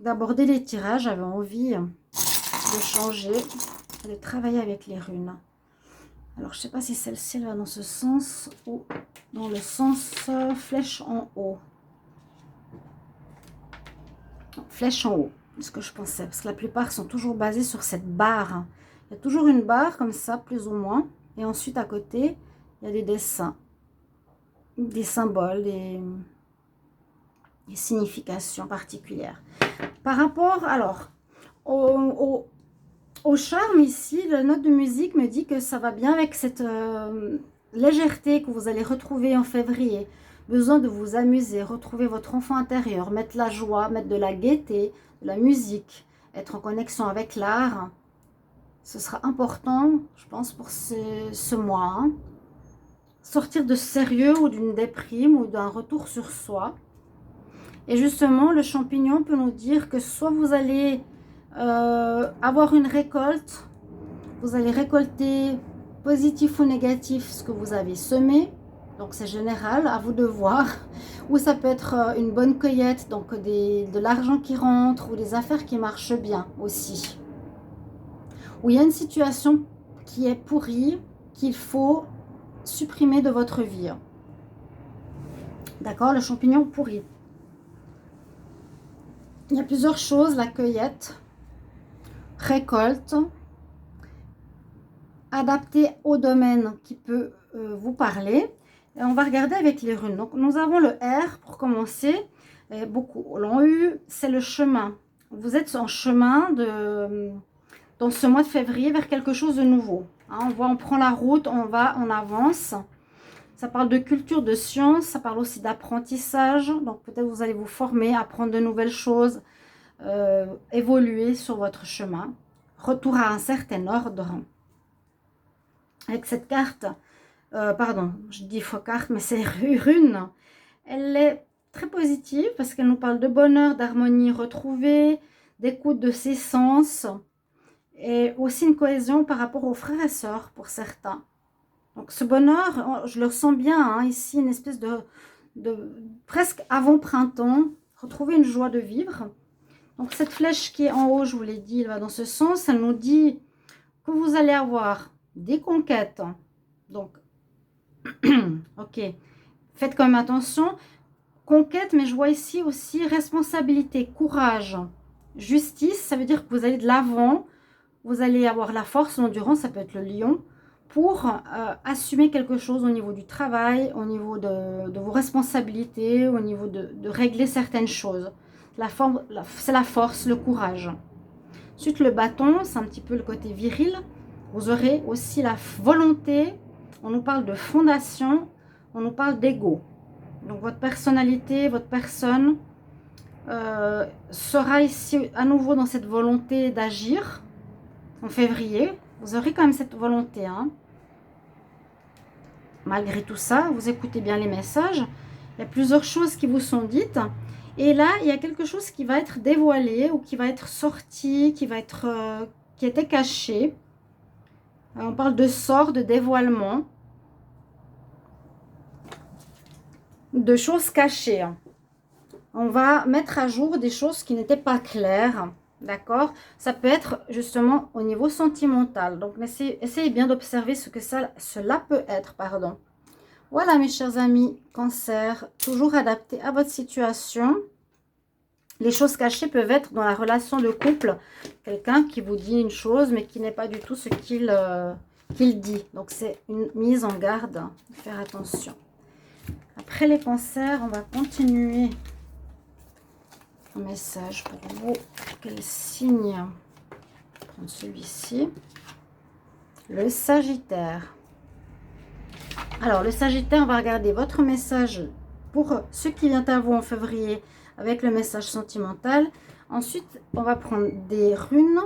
d'aborder les tirages. J'avais envie de changer, de travailler avec les runes. Alors, je ne sais pas si celle-ci va dans ce sens ou dans le sens flèche en haut. Non, flèche en haut. Ce que je pensais, parce que la plupart sont toujours basés sur cette barre. Il y a toujours une barre comme ça, plus ou moins, et ensuite à côté, il y a des dessins, des symboles, des significations particulières. Par rapport, alors, au charme ici, la note de musique me dit que ça va bien avec cette légèreté que vous allez retrouver en février. Besoin de vous amuser, retrouver votre enfant intérieur, mettre la joie, mettre de la gaieté, de la musique, être en connexion avec l'art. Ce sera important, je pense, pour ce mois. Hein. Sortir de sérieux ou d'une déprime ou d'un retour sur soi. Et justement, le champignon peut nous dire que soit vous allez avoir une récolte, vous allez récolter positif ou négatif ce que vous avez semé. Donc c'est général, à vous de voir. Ou ça peut être une bonne cueillette, donc de l'argent qui rentre ou des affaires qui marchent bien aussi. Ou il y a une situation qui est pourrie, qu'il faut supprimer de votre vie. D'accord, le champignon pourri. Il y a plusieurs choses, la cueillette, récolte, adapté au domaine qui peut vous parler. Et on va regarder avec les runes. Donc, nous avons le R pour commencer. Et beaucoup l'ont eu. C'est le chemin. Vous êtes en chemin dans ce mois de février vers quelque chose de nouveau. Hein, on prend la route, on va, on avance. Ça parle de culture, de science. Ça parle aussi d'apprentissage. Donc, peut-être vous allez vous former, apprendre de nouvelles choses, évoluer sur votre chemin. Retour à un certain ordre. Avec cette carte, pardon, je dis faux carte, mais c'est rune. Elle est très positive parce qu'elle nous parle de bonheur, d'harmonie retrouvée, d'écoute de ses sens et aussi une cohésion par rapport aux frères et sœurs pour certains. Donc ce bonheur, je le ressens bien, hein, ici, une espèce de presque avant printemps, retrouver une joie de vivre. Donc cette flèche qui est en haut, je vous l'ai dit, elle va dans ce sens. Elle nous dit que vous allez avoir des conquêtes. Donc, ok, faites quand même attention. Conquête, mais je vois ici aussi responsabilité, courage, justice. Ça veut dire que vous allez de l'avant. Vous allez avoir la force, l'endurance, ça peut être le lion, pour assumer quelque chose au niveau du travail, au niveau de vos responsabilités, au niveau de régler certaines choses. C'est la force, le courage. Ensuite, le bâton, c'est un petit peu le côté viril. Vous aurez aussi la volonté. On nous parle de fondation, on nous parle d'ego. Donc, votre personnalité, votre personne sera ici à nouveau dans cette volonté d'agir. En février, vous aurez quand même cette volonté. Hein. Malgré tout ça, vous écoutez bien les messages. Il y a plusieurs choses qui vous sont dites. Et là, il y a quelque chose qui va être dévoilé ou qui va être sorti, qui était caché. On parle de sort, de dévoilement. de choses cachées. On va mettre à jour des choses qui n'étaient pas claires. D'accord? Ça peut être justement au niveau sentimental. Donc, essayez bien d'observer ce que cela peut être. Pardon. Voilà, mes chers amis, Cancer, toujours adapté à votre situation. Les choses cachées peuvent être dans la relation de couple. Quelqu'un qui vous dit une chose, mais qui n'est pas du tout ce qu'il dit. Donc, c'est une mise en garde. Faire attention. Après les cancers, on va continuer. Un message pour vous. Quel signe? Je vais prendre celui-ci. Le Sagittaire. Alors, le Sagittaire, on va regarder votre message pour ce qui vient à vous en février avec le message sentimental. Ensuite, on va prendre des runes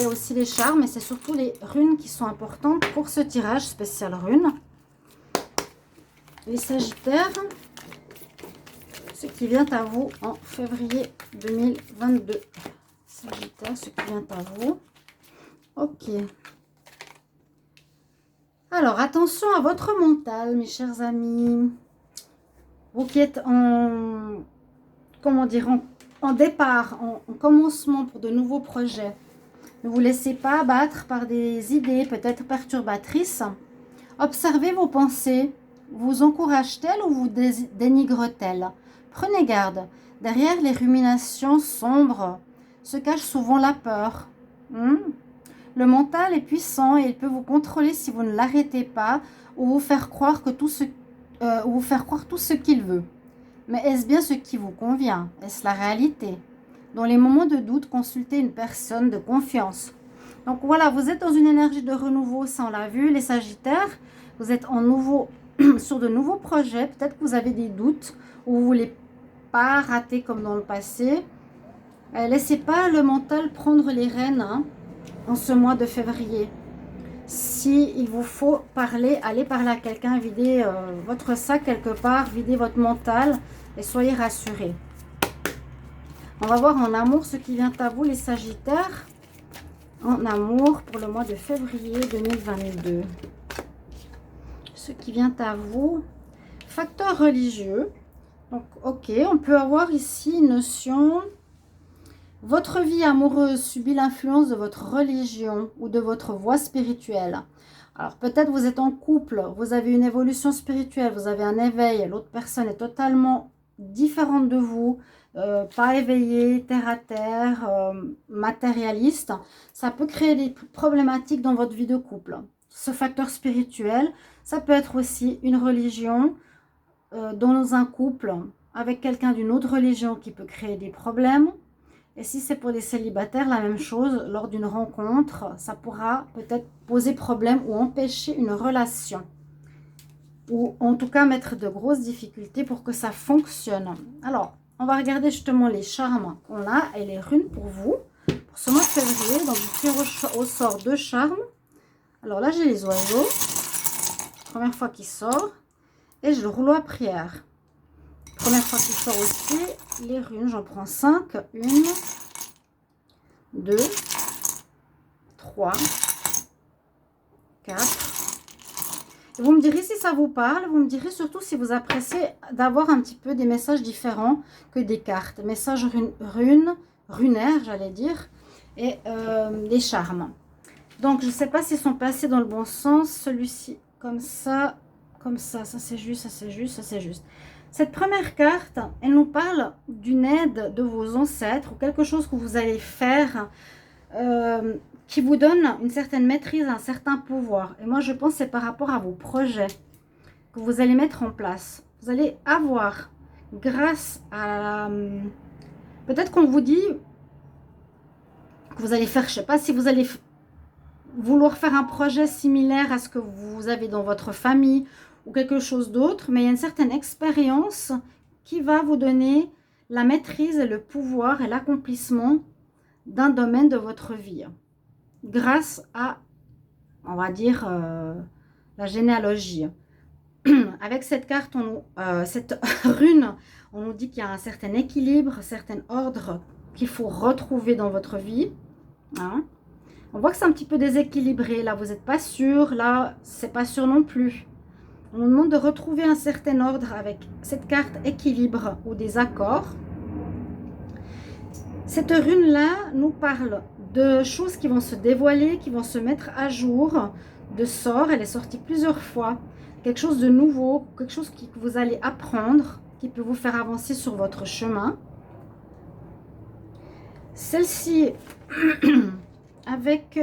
et aussi les charmes. Et c'est surtout les runes qui sont importantes pour ce tirage spécial runes. Les Sagittaires, ce qui vient à vous en février 2022. Sagittaire, ce qui vient à vous. Ok. Alors, attention à votre mental, mes chers amis. Vous qui êtes en, comment dire, en départ, en commencement pour de nouveaux projets. Ne vous laissez pas abattre par des idées peut-être perturbatrices. Observez vos pensées. Vous encouragent-elles ou vous dénigrent-elles? Prenez garde. Derrière les ruminations sombres se cache souvent la peur. Le mental est puissant et il peut vous contrôler si vous ne l'arrêtez pas ou vous faire croire tout ce qu'il veut. Mais est-ce bien ce qui vous convient? Est-ce la réalité? Dans les moments de doute, consultez une personne de confiance. Donc voilà, vous êtes dans une énergie de renouveau, ça on l'a vu, les Sagittaires. Vous êtes sur de nouveaux projets. Peut-être que vous avez des doutes ou vous ne voulez pas rater comme dans le passé. Laissez pas le mental prendre les rênes en ce mois de février. Si il vous faut parler, allez parler à quelqu'un, videz votre sac quelque part, videz votre mental et soyez rassurés. On va voir en amour ce qui vient à vous, les Sagittaires. En amour pour le mois de février 2022. Ce qui vient à vous. Facteur religieux. Donc, ok, on peut avoir ici une notion. Votre vie amoureuse subit l'influence de votre religion ou de votre voie spirituelle. Alors, peut-être vous êtes en couple, vous avez une évolution spirituelle, vous avez un éveil, l'autre personne est totalement différente de vous, pas éveillée, terre à terre, matérialiste. Ça peut créer des problématiques dans votre vie de couple. Ce facteur spirituel, ça peut être aussi une religion dans un couple avec quelqu'un d'une autre religion qui peut créer des problèmes. Et si c'est pour les célibataires, la même chose, lors d'une rencontre, ça pourra peut-être poser problème ou empêcher une relation. Ou en tout cas mettre de grosses difficultés pour que ça fonctionne. Alors, on va regarder justement les charmes qu'on a et les runes pour vous. Pour ce mois de février, donc je tire au sort 2 charmes. Alors là, j'ai les oiseaux. Première fois qu'il sort. Et j'ai le rouleau à prière. Première fois qu'il sort aussi, les runes, j'en prends 5. 1, 2, 3, 4. Et vous me direz si ça vous parle, vous me direz surtout si vous appréciez d'avoir un petit peu des messages différents que des cartes. Messages runaires, j'allais dire, et des charmes. Donc, je ne sais pas s'ils sont placés dans le bon sens. Celui-ci, comme ça, ça c'est juste, ça c'est juste, ça c'est juste. Cette première carte, elle nous parle d'une aide de vos ancêtres ou quelque chose que vous allez faire qui vous donne une certaine maîtrise, un certain pouvoir. Et moi, je pense que c'est par rapport à vos projets que vous allez mettre en place. Vous allez avoir, grâce à... peut-être qu'on vous dit que vous allez faire, je ne sais pas si vous allez vouloir faire un projet similaire à ce que vous avez dans votre famille ou quelque chose d'autre, mais il y a une certaine expérience qui va vous donner la maîtrise et le pouvoir et l'accomplissement d'un domaine de votre vie. Grâce à, on va dire, la généalogie. Avec cette carte, cette rune, on nous dit qu'il y a un certain équilibre, un certain ordre qu'il faut retrouver dans votre vie. Hein. On voit que c'est un petit peu déséquilibré. Là, vous n'êtes pas sûr. Là, c'est pas sûr non plus. On nous demande de retrouver un certain ordre avec cette carte équilibre ou des accords. Cette rune-là nous parle de choses qui vont se dévoiler, qui vont se mettre à jour, de sorts. Elle est sortie plusieurs fois. Quelque chose de nouveau, quelque chose que vous allez apprendre, qui peut vous faire avancer sur votre chemin. Celle-ci, avec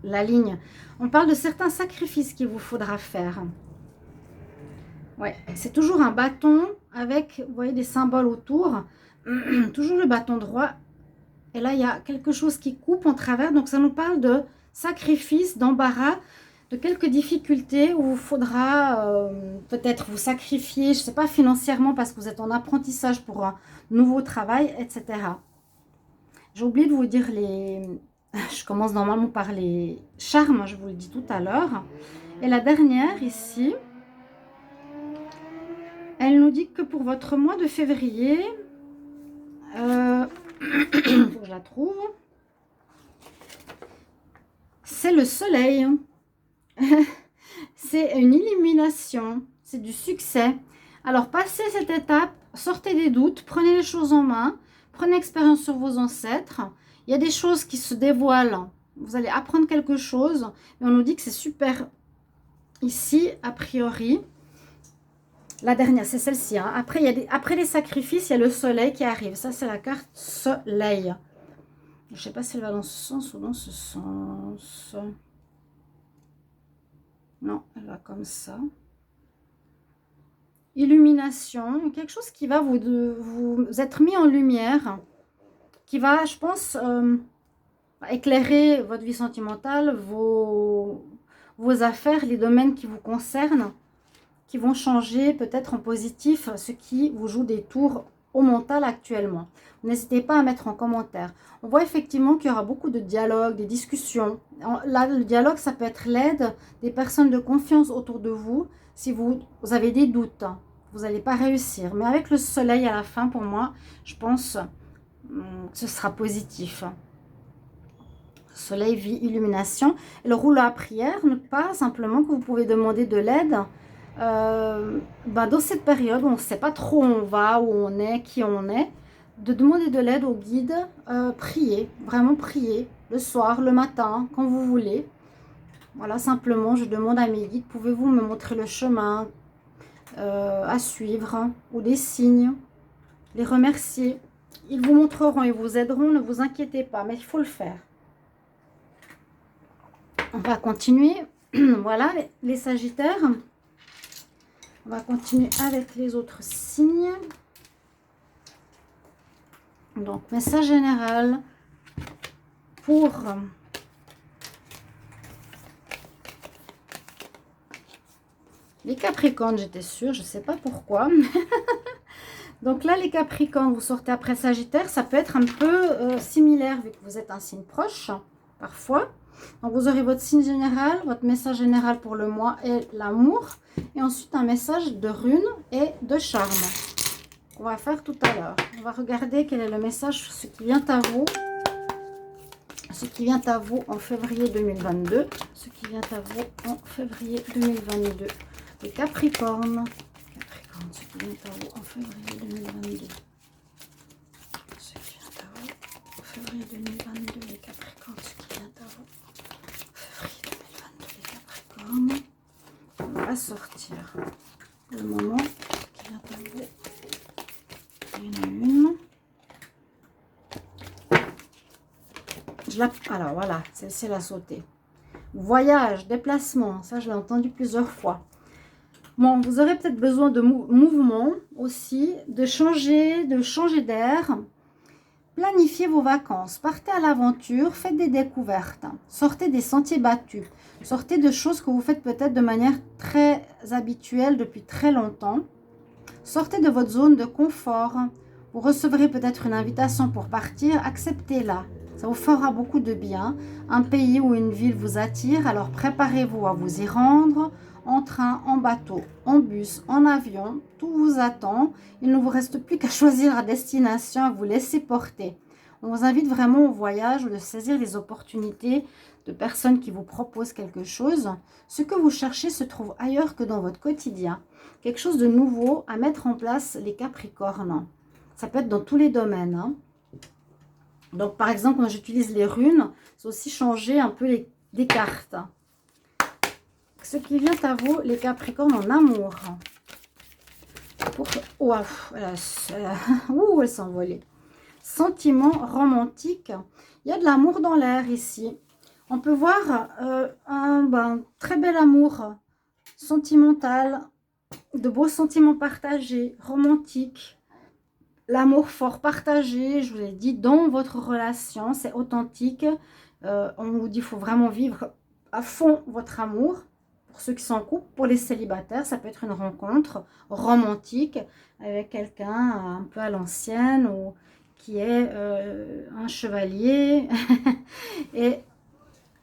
la ligne, on parle de certains sacrifices qu'il vous faudra faire. Ouais, c'est toujours un bâton avec, vous voyez, des symboles autour. Toujours le bâton droit. Et là, il y a quelque chose qui coupe en travers. Donc, ça nous parle de sacrifice, d'embarras, de quelques difficultés où il faudra peut-être vous sacrifier, je ne sais pas, financièrement parce que vous êtes en apprentissage pour un nouveau travail, etc. J'ai oublié de vous dire les... Je commence normalement par les charmes, je vous le dis tout à l'heure. Et la dernière ici, elle nous dit que pour votre mois de février, faut que je la trouve, c'est le soleil. C'est une illumination, c'est du succès. Alors, passez cette étape, sortez des doutes, prenez les choses en main, prenez expérience sur vos ancêtres. Il y a des choses qui se dévoilent. Vous allez apprendre quelque chose, mais on nous dit que c'est super. Ici, a priori, la dernière, c'est celle-ci. Hein. Après les sacrifices, il y a le soleil qui arrive. Ça, c'est la carte soleil. Je ne sais pas si elle va dans ce sens ou dans ce sens. Non, elle va comme ça. Illumination, quelque chose qui va vous être mis en lumière, qui va, je pense, éclairer votre vie sentimentale, vos affaires, les domaines qui vous concernent, qui vont changer peut-être en positif ce qui vous joue des tours au mental actuellement. N'hésitez pas à mettre en commentaire. On voit effectivement qu'il y aura beaucoup de dialogues, des discussions. Là, le dialogue, ça peut être l'aide des personnes de confiance autour de vous. Si vous avez des doutes, vous n'allez pas réussir. Mais avec le soleil à la fin, pour moi, je pense que ce sera positif. Soleil, vie, illumination. Et le rouleau à prière ne pas simplement que vous pouvez demander de l'aide. Dans cette période où on ne sait pas trop où on va, où on est, qui on est, de demander de l'aide au guide, prier, vraiment prier, le soir, le matin, quand vous voulez. Voilà, simplement, je demande à mes guides, pouvez-vous me montrer le chemin à suivre ou des signes, les remercier. Ils vous montreront, ils vous aideront, ne vous inquiétez pas, mais il faut le faire. On va continuer. Voilà, les Sagittaires. On va continuer avec les autres signes. Donc, message général pour les Capricornes, j'étais sûre, je ne sais pas pourquoi. Donc là, les Capricornes, vous sortez après Sagittaire, ça peut être un peu similaire vu que vous êtes un signe proche, parfois. Donc, vous aurez votre signe général, votre message général pour le mois et l'amour. Et ensuite, un message de runes et de charme. On va faire tout à l'heure. On va regarder quel est le message, ce qui vient à vous. Ce qui vient à vous en février 2022. Ce qui vient à vous en février 2022. Les Capricornes. Capricorne, ce qui vient à vous en février 2022. Ce qui vient à vous en février 2022. Les Capricornes, ce qui vient à vous. Février 2022, les Capricornes. On va sortir le moment qui vient à vous. Une. Alors voilà, celle-ci elle a sauté. Voyage, déplacement, ça je l'ai entendu plusieurs fois. Bon, vous aurez peut-être besoin de mouvement aussi, de changer d'air. Planifiez vos vacances, partez à l'aventure, faites des découvertes, sortez des sentiers battus, sortez de choses que vous faites peut-être de manière très habituelle depuis très longtemps. Sortez de votre zone de confort, vous recevrez peut-être une invitation pour partir, acceptez-la, ça vous fera beaucoup de bien. Un pays ou une ville vous attire, alors préparez-vous à vous y rendre, en train, en bateau, en bus, en avion, tout vous attend. Il ne vous reste plus qu'à choisir la destination, à vous laisser porter. On vous invite vraiment au voyage ou de saisir les opportunités de personnes qui vous proposent quelque chose. Ce que vous cherchez se trouve ailleurs que dans votre quotidien. Quelque chose de nouveau à mettre en place, les Capricornes. Ça peut être dans tous les domaines. Hein. Donc, par exemple, quand j'utilise les runes, c'est aussi changer un peu des cartes. Ce qui vient à vous, les Capricornes, en amour. Ouah, elle s'est envolée. Sentiment romantique. Il y a de l'amour dans l'air ici. On peut voir un très bel amour sentimental, de beaux sentiments partagés, romantiques. L'amour fort partagé, je vous l'ai dit, dans votre relation, c'est authentique. On vous dit qu'il faut vraiment vivre à fond votre amour. Pour ceux qui sont en couple, pour les célibataires, ça peut être une rencontre romantique avec quelqu'un un peu à l'ancienne ou qui est un chevalier. Et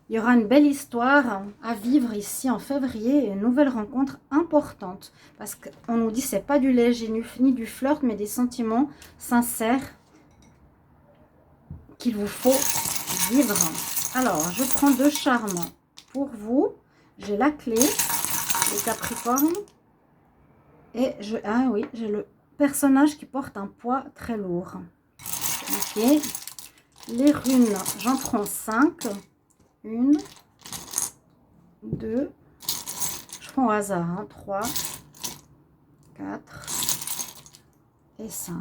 il y aura une belle histoire à vivre ici en février, une nouvelle rencontre importante. Parce qu'on nous dit que ce n'est pas du léger ni du flirt, mais des sentiments sincères qu'il vous faut vivre. Alors, je prends 2 charmes pour vous. J'ai la clé, les Capricornes. Et j'ai le personnage qui porte un poids très lourd. Ok. Les runes, j'en prends 5. 1, 2, je prends au hasard, hein, 3, 4 et 5.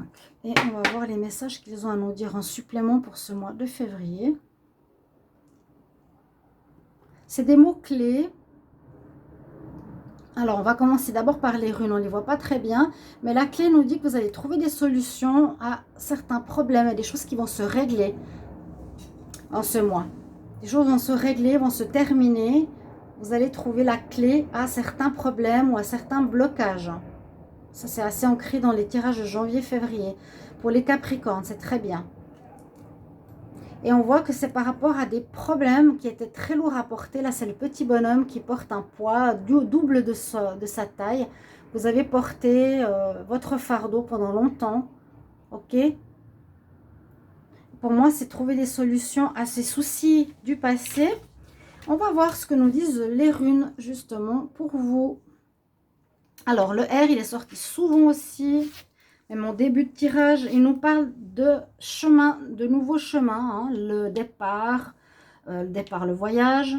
Et on va voir les messages qu'ils ont à nous dire en supplément pour ce mois de février. C'est des mots-clés. Alors, on va commencer d'abord par les runes. On ne les voit pas très bien. Mais la clé nous dit que vous allez trouver des solutions à certains problèmes et des choses qui vont se régler en ce mois. Les choses vont se régler, vont se terminer. Vous allez trouver la clé à certains problèmes ou à certains blocages. Ça, c'est assez ancré dans les tirages de janvier-février. Pour les Capricornes, c'est très bien. Et on voit que c'est par rapport à des problèmes qui étaient très lourds à porter. Là, c'est le petit bonhomme qui porte un poids double de sa taille. Vous avez porté votre fardeau pendant longtemps. Ok ? Pour moi, c'est trouver des solutions à ces soucis du passé. On va voir ce que nous disent les runes, justement, pour vous. Alors, le R, il est sorti souvent aussi. Et mon début de tirage, il nous parle de chemin, de nouveaux chemins. Hein, le départ, le voyage.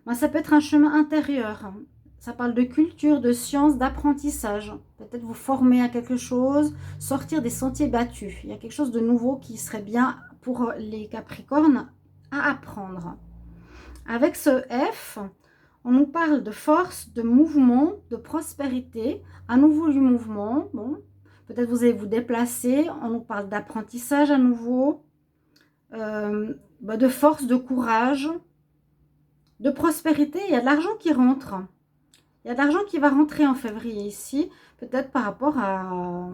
Ben, ça peut être un chemin intérieur. Ça parle de culture, de science, d'apprentissage. Peut-être vous former à quelque chose, sortir des sentiers battus. Il y a quelque chose de nouveau qui serait bien pour les Capricornes à apprendre. Avec ce F, on nous parle de force, de mouvement, de prospérité, à nouveau du mouvement. Bon, peut-être vous allez vous déplacer. On nous parle d'apprentissage à nouveau, de force, de courage, de prospérité. Il y a de l'argent qui rentre. Il y a de l'argent qui va rentrer en février ici, peut-être par rapport à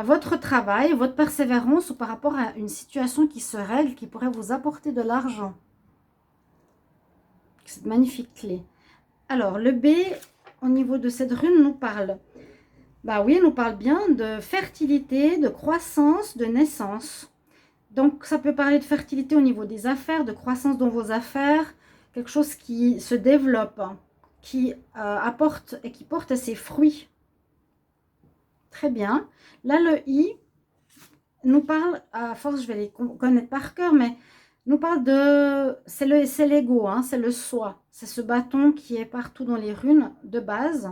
votre travail, votre persévérance ou par rapport à une situation qui se règle, qui pourrait vous apporter de l'argent. Cette magnifique clé. Alors, le B, au niveau de cette rune, nous parle, oui, nous parle bien de fertilité, de croissance, de naissance. Donc, ça peut parler de fertilité au niveau des affaires, de croissance dans vos affaires, quelque chose qui se développe, qui apporte et qui porte ses fruits. Très bien. Là, le I nous parle, à force, je vais les connaître par cœur, mais nous parle de, c'est l'ego, hein, c'est le soi. C'est ce bâton qui est partout dans les runes de base.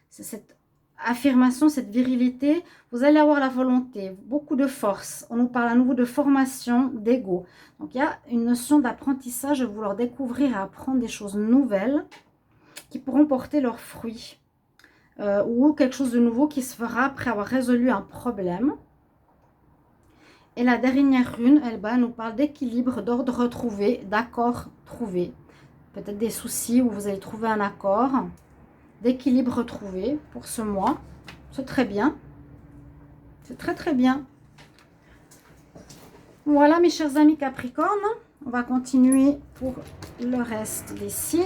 C'est cette affirmation, cette virilité. Vous allez avoir la volonté, beaucoup de force. On nous parle à nouveau de formation, d'ego. Donc, il y a une notion d'apprentissage, de vouloir découvrir et apprendre des choses nouvelles qui pourront porter leurs fruits. Ou quelque chose de nouveau qui se fera après avoir résolu un problème. Et la dernière rune, elle nous parle d'équilibre, d'ordre retrouvé, d'accord trouvé. Peut-être des soucis où vous allez trouver un accord, d'équilibre retrouvé pour ce mois. C'est très bien. C'est très très bien. Voilà mes chers amis Capricorne. On va continuer pour le reste des signes.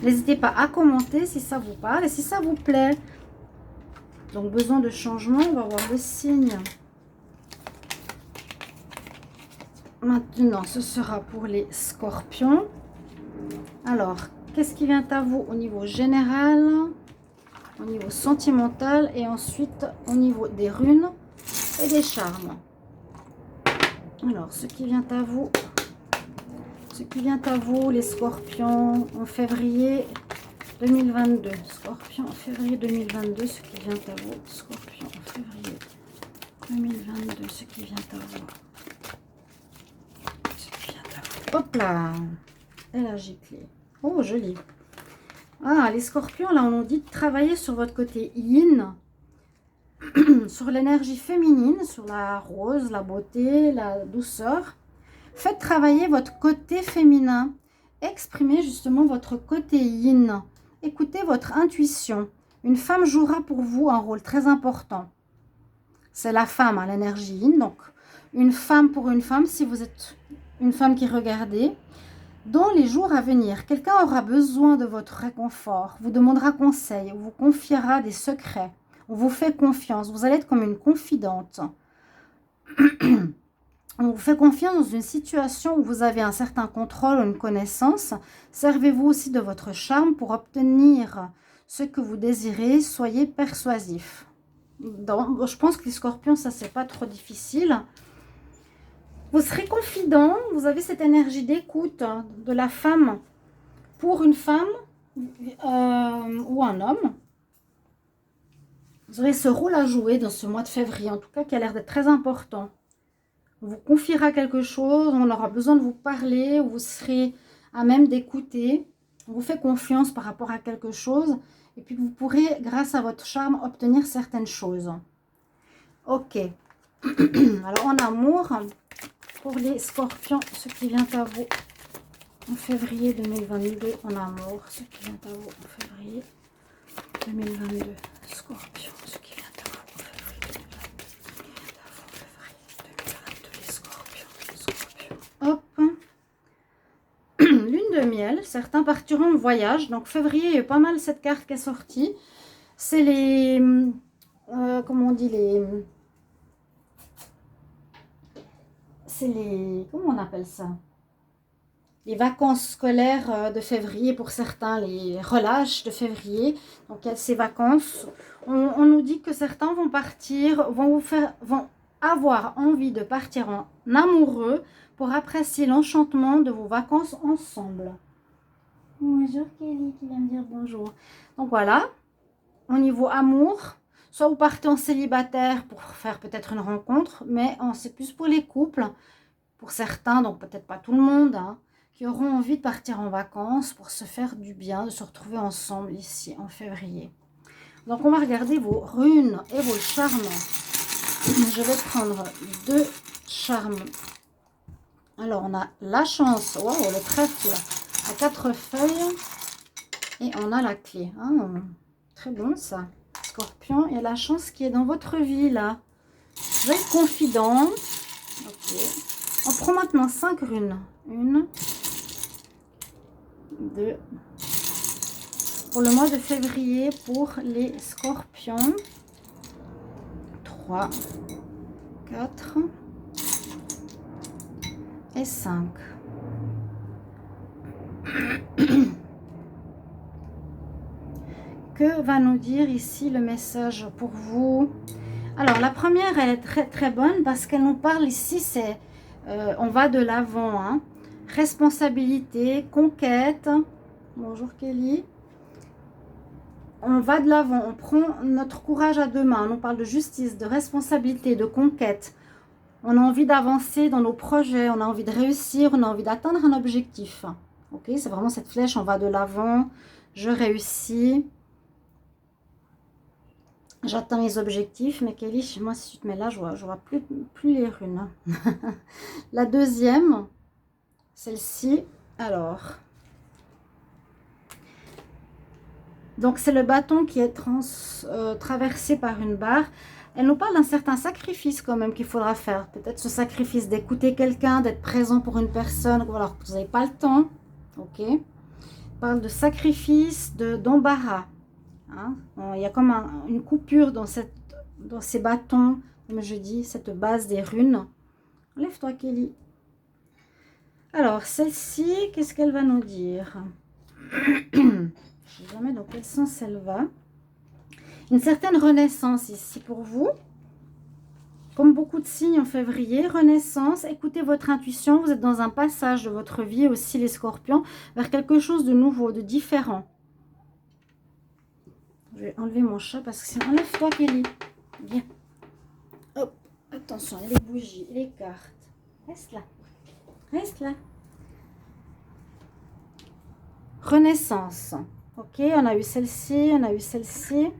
N'hésitez pas à commenter si ça vous parle et si ça vous plaît. Donc, besoin de changement, on va voir le signe Maintenant, ce sera pour les scorpions. Alors, qu'est-ce qui vient à vous au niveau général, au niveau sentimental et ensuite au niveau des runes et des charmes? Alors, ce qui vient à vous, les scorpions, en février 2022. Scorpion en février 2022, ce qui vient à vous. Scorpion en février 2022, ce qui vient à vous. Hop là, et la giclée. Oh, joli. Ah, les scorpions, là, on nous dit de travailler sur votre côté yin, sur l'énergie féminine, sur la rose, la beauté, la douceur. Faites travailler votre côté féminin. Exprimez justement votre côté yin. Écoutez votre intuition. Une femme jouera pour vous un rôle très important. C'est la femme, hein, l'énergie yin. Donc, une femme pour une femme, si vous êtes une femme qui regardez, dans les jours à venir, quelqu'un aura besoin de votre réconfort, vous demandera conseil, vous confiera des secrets, on vous fait confiance, vous allez être comme une confidente. On vous fait confiance dans une situation où vous avez un certain contrôle ou une connaissance. Servez-vous aussi de votre charme pour obtenir ce que vous désirez, soyez persuasif. Donc, je pense que les scorpions, ça c'est pas trop difficile. Vous serez confident, vous avez cette énergie d'écoute de la femme pour une femme ou un homme. Vous aurez ce rôle à jouer dans ce mois de février, en tout cas qui a l'air d'être très important. On vous confiera quelque chose, on aura besoin de vous parler, vous serez à même d'écouter. On vous fait confiance par rapport à quelque chose et puis vous pourrez, grâce à votre charme, obtenir certaines choses. Ok. Alors en amour... Pour les scorpions, ce qui vient à vous en février 2022 en amour, ce qui vient à vous en février 2022, scorpion, ce qui vient à vous en février 2022, les scorpions. Hop. Lune de miel, certains partiront en voyage, donc février, il y a pas mal cette carte qui est sortie. C'est les, comment on dit, comment on appelle ça? Les vacances scolaires de février pour certains, les relâches de février. Donc il y a ces vacances. On nous dit que certains vont partir, vont avoir envie de partir en amoureux pour apprécier l'enchantement de vos vacances ensemble. Bonjour Kelly qui vient me dire bonjour. Donc voilà, au niveau amour, soit vous partez en célibataire pour faire peut-être une rencontre, mais c'est plus pour les couples, pour certains, donc peut-être pas tout le monde, hein, qui auront envie de partir en vacances pour se faire du bien, de se retrouver ensemble ici en février. Donc on va regarder vos runes et vos charmes. Je vais prendre 2 charmes. Alors on a la chance, wow, le trèfle à 4 feuilles et on a la clé. Hein, très bon ça. Scorpion, il y a la chance qui est dans votre vie là. Vous êtes confident. Ok. On prend maintenant 5 runes. 1, 2. Pour le mois de février, pour les scorpions. 3, 4 et 5. Que va nous dire ici le message pour vous? Alors, la première, elle est très très bonne parce qu'elle nous parle ici, c'est on va de l'avant, hein. Responsabilité, conquête. Bonjour Kelly. On va de l'avant, on prend notre courage à 2 mains. On parle de justice, de responsabilité, de conquête. On a envie d'avancer dans nos projets, on a envie de réussir, on a envie d'atteindre un objectif. Ok, c'est vraiment cette flèche, on va de l'avant, je réussis. J'atteins les objectifs, mais Kelly, moi, si tu te mets là, je vois plus les runes. La deuxième, celle-ci, alors. Donc, c'est le bâton qui est traversé par une barre. Elle nous parle d'un certain sacrifice quand même qu'il faudra faire. Peut-être ce sacrifice d'écouter quelqu'un, d'être présent pour une personne, alors que vous n'avez pas le temps. Ok. Elle parle de sacrifice, d'embarras. Hein, il y a comme une coupure dans ces bâtons, comme je dis, cette base des runes. Lève-toi Kelly. Alors, celle-ci, qu'est-ce qu'elle va nous dire? Je ne sais jamais dans quel sens elle va. Une certaine renaissance ici pour vous. Comme beaucoup de signes en février, renaissance, écoutez votre intuition. Vous êtes dans un passage de votre vie aussi, les scorpions, vers quelque chose de nouveau, de différent. Je vais enlever mon chat parce que sinon... Enlève-toi, Kelly. Bien. Hop, attention, les bougies, les cartes. Reste là. Reste là. Renaissance. Ok, on a eu celle-ci, on a eu celle-ci.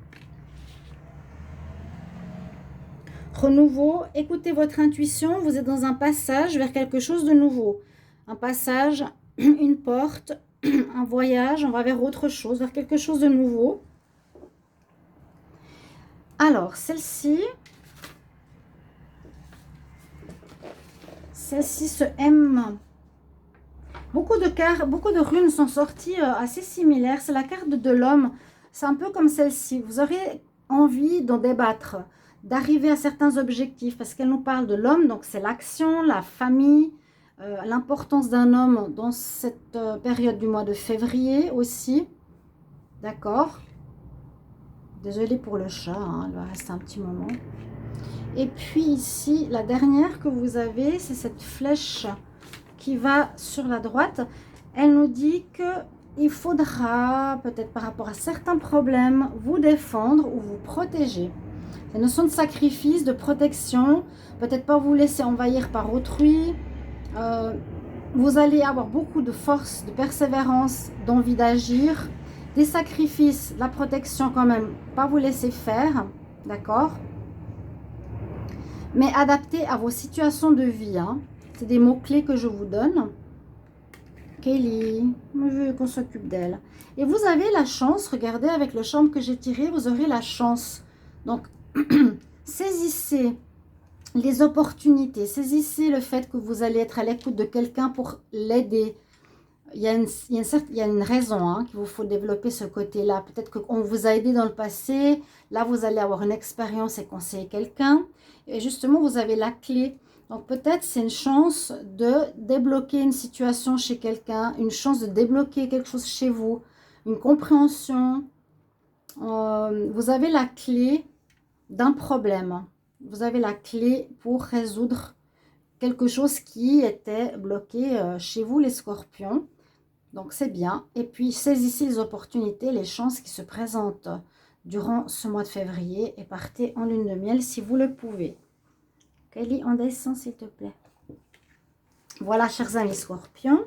Renouveau, écoutez votre intuition. Vous êtes dans un passage vers quelque chose de nouveau. Un passage, une porte, un voyage. On va vers autre chose, vers quelque chose de nouveau. Alors, celle-ci se aime. Beaucoup de runes sont sorties assez similaires. C'est la carte de l'homme. C'est un peu comme celle-ci. Vous aurez envie d'en débattre, d'arriver à certains objectifs, parce qu'elle nous parle de l'homme. Donc, c'est l'action, la famille, l'importance d'un homme dans cette période du mois de février aussi. D'accord? Désolée pour le chat, hein, il va rester un petit moment. Et puis ici, la dernière que vous avez, c'est cette flèche qui va sur la droite. Elle nous dit qu'il faudra, peut-être par rapport à certains problèmes, vous défendre ou vous protéger. La notion de sacrifice, de protection, peut-être pas vous laisser envahir par autrui. Vous allez avoir beaucoup de force, de persévérance, d'envie d'agir. Des sacrifices, la protection quand même, pas vous laisser faire, d'accord? Mais adapté à vos situations de vie. Hein. C'est des mots-clés que je vous donne. Kelly, je veux qu'on s'occupe d'elle. Et vous avez la chance, regardez avec le charme que j'ai tiré, vous aurez la chance. Donc, saisissez les opportunités, saisissez le fait que vous allez être à l'écoute de quelqu'un pour l'aider. Il y a une raison hein, qu'il vous faut développer ce côté-là. Peut-être qu'on vous a aidé dans le passé. Là, vous allez avoir une expérience et conseiller quelqu'un. Et justement, vous avez la clé. Donc, peut-être c'est une chance de débloquer une situation chez quelqu'un. Une chance de débloquer quelque chose chez vous. Une compréhension. Vous avez la clé d'un problème. Vous avez la clé pour résoudre quelque chose qui était bloqué chez vous, les scorpions. Donc, c'est bien. Et puis, saisissez les opportunités, les chances qui se présentent durant ce mois de février et partez en lune de miel si vous le pouvez. Kelly, on descend, s'il te plaît. Voilà, chers amis scorpions.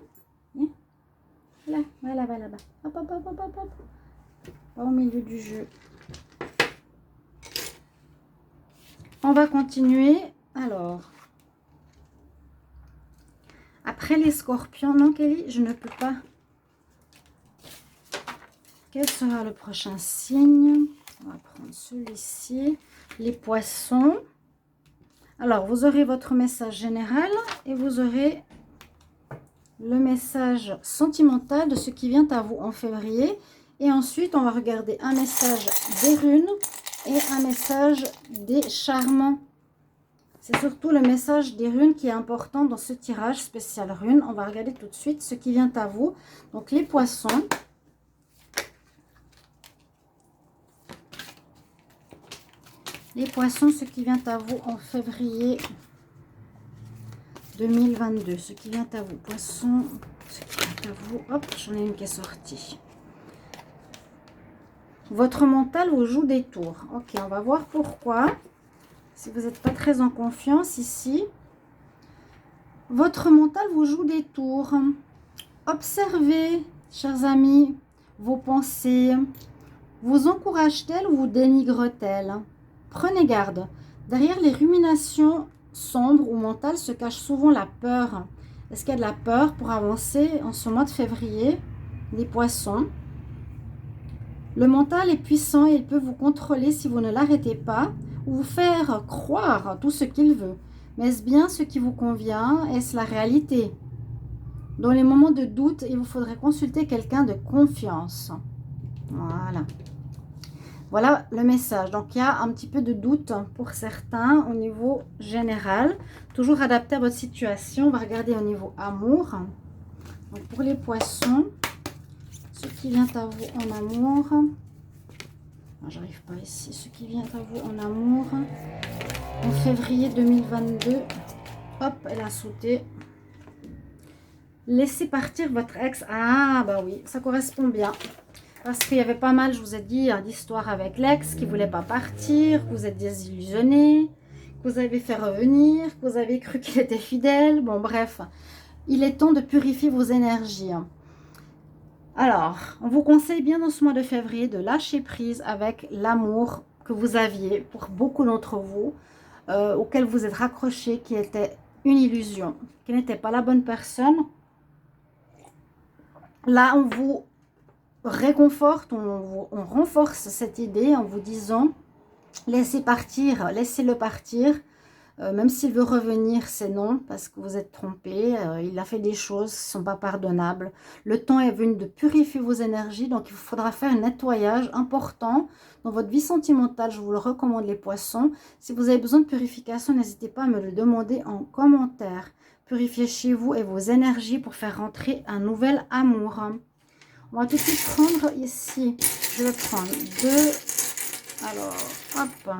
Là, voilà, là-bas. Hop, hop, hop, hop, hop, hop. Pas au milieu du jeu. On va continuer. Alors, après les scorpions, non, Kelly, je ne peux pas. Quel sera le prochain signe? On va prendre celui-ci. Les poissons. Alors, vous aurez votre message général et vous aurez le message sentimental de ce qui vient à vous en février. Et ensuite, on va regarder un message des runes et un message des charmants. C'est surtout le message des runes qui est important dans ce tirage spécial runes. On va regarder tout de suite ce qui vient à vous. Donc, les poissons. Les poissons, ce qui vient à vous en février 2022. Ce qui vient à vous, poissons, ce qui vient à vous. Hop, j'en ai une qui est sortie. Votre mental vous joue des tours. Ok, on va voir pourquoi. Si vous n'êtes pas très en confiance ici. Votre mental vous joue des tours. Observez, chers amis, vos pensées. Vous encourage-t-elle ou vous dénigre-t-elle? Prenez garde. Derrière les ruminations sombres ou mentales se cache souvent la peur. Est-ce qu'il y a de la peur pour avancer en ce mois de février? Les poissons. Le mental est puissant et il peut vous contrôler si vous ne l'arrêtez pas ou vous faire croire tout ce qu'il veut. Mais est-ce bien ce qui vous convient? Est-ce la réalité? Dans les moments de doute, il vous faudrait consulter quelqu'un de confiance. Voilà. Voilà le message. Donc, il y a un petit peu de doute pour certains au niveau général. Toujours adapté à votre situation. On va regarder au niveau amour. Donc, pour les poissons, ce qui vient à vous en amour. J'arrive pas ici. Ce qui vient à vous en amour. En février 2022. Hop, elle a sauté. Laissez partir votre ex. Ah, bah oui, ça correspond bien. Parce qu'il y avait pas mal, je vous ai dit, d'histoires avec l'ex qui ne voulait pas partir, que vous êtes désillusionné, que vous avez fait revenir, que vous avez cru qu'il était fidèle. Bon, bref, il est temps de purifier vos énergies. Alors, on vous conseille bien dans ce mois de février de lâcher prise avec l'amour que vous aviez pour beaucoup d'entre vous, auquel vous êtes raccrochés, qui était une illusion, qui n'était pas la bonne personne. Là, on vous réconforte, on renforce cette idée en vous disant laissez partir, laissez-le partir, même s'il veut revenir, c'est non, parce que vous êtes trompé, il a fait des choses qui ne sont pas pardonnables. Le temps est venu de purifier vos énergies, donc il vous faudra faire un nettoyage important dans votre vie sentimentale. Je vous le recommande, les poissons. Si vous avez besoin de purification, n'hésitez pas à me le demander en commentaire. Purifiez chez vous et vos énergies pour faire rentrer un nouvel amour. On va tout de suite prendre ici, je vais prendre deux. Alors, hop,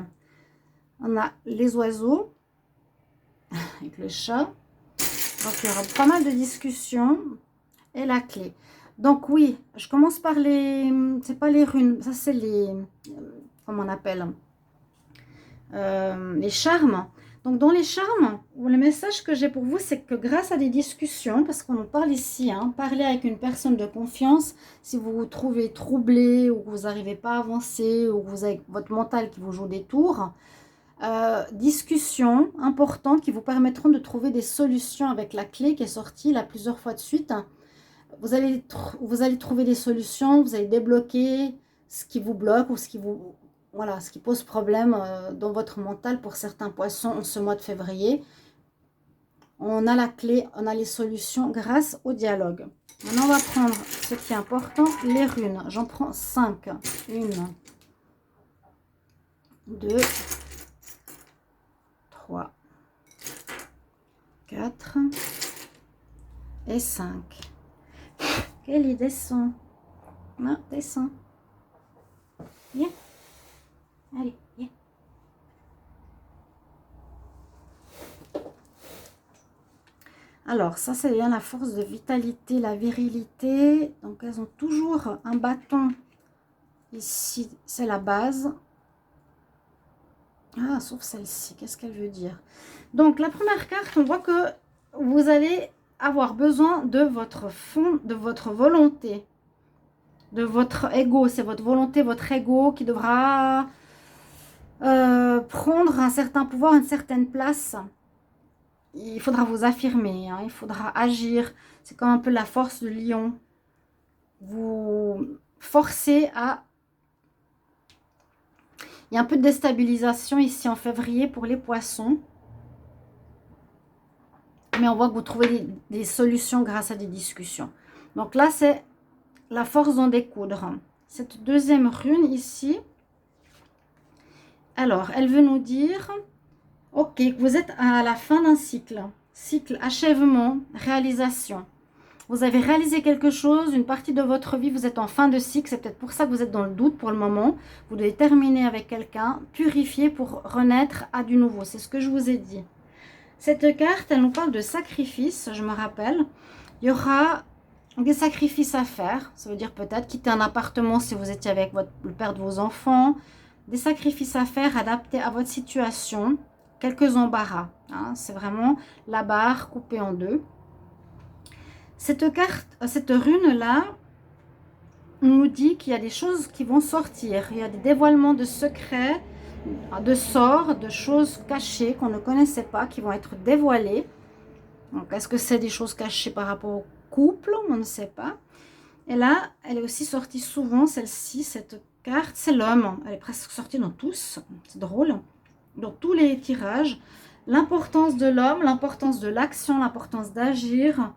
on a les oiseaux avec le chat. Donc, il y aura pas mal de discussions et la clé. Donc, oui, je commence par les, c'est pas les runes, ça c'est les, comment on appelle, les charmes. Donc, dans les charmes, le message que j'ai pour vous, c'est que grâce à des discussions, parce qu'on nous parle ici, parler avec une personne de confiance, si vous vous trouvez troublé ou que vous n'arrivez pas à avancer ou que vous avez votre mental qui vous joue des tours, discussions importantes qui vous permettront de trouver des solutions avec la clé qui est sortie là plusieurs fois de suite. Vous allez trouver des solutions, vous allez débloquer ce qui vous bloque ou ce qui vous... Voilà, ce qui pose problème dans votre mental pour certains poissons en ce mois de février. On a la clé, on a les solutions grâce au dialogue. Maintenant, on va prendre ce qui est important, les runes. J'en prends 5. 1, 2, 3, 4 et 5. Kelly, descend. Non, descend. Viens. Allez, viens. Alors, ça, c'est bien la force de vitalité, la virilité. Donc, elles ont toujours un bâton. Ici, c'est la base. Ah, sauf celle-ci. Qu'est-ce qu'elle veut dire? Donc, la première carte, on voit que vous allez avoir besoin de votre fond, de votre volonté, de votre ego. C'est votre volonté, votre ego qui devra... prendre un certain pouvoir, une certaine place. Il faudra vous affirmer, il faudra agir. C'est comme un peu la force de lion. Vous forcez à... Il y a un peu de déstabilisation ici en février pour les poissons. Mais on voit que vous trouvez des solutions grâce à des discussions. Donc là, c'est la force d'en découdre. Cette deuxième rune ici... Alors, elle veut nous dire, ok, vous êtes à la fin d'un cycle. Cycle, achèvement, réalisation. Vous avez réalisé quelque chose, une partie de votre vie, vous êtes en fin de cycle. C'est peut-être pour ça que vous êtes dans le doute pour le moment. Vous devez terminer avec quelqu'un, purifier pour renaître à du nouveau. C'est ce que je vous ai dit. Cette carte, elle nous parle de sacrifice, je me rappelle. Il y aura des sacrifices à faire. Ça veut dire peut-être quitter un appartement si vous étiez avec le père de vos enfants. Des sacrifices à faire adaptés à votre situation, quelques embarras. C'est vraiment la barre coupée en deux. Cette carte, cette rune-là, nous dit qu'il y a des choses qui vont sortir. Il y a des dévoilements de secrets, de sorts, de choses cachées qu'on ne connaissait pas, qui vont être dévoilées. Donc, est-ce que c'est des choses cachées par rapport au couple? On ne sait pas. Et là, elle est aussi sortie souvent, celle-ci, cette carte, c'est l'homme. Elle est presque sortie dans tous, c'est drôle. Dans tous les tirages. L'importance de l'homme, l'importance de l'action, l'importance d'agir.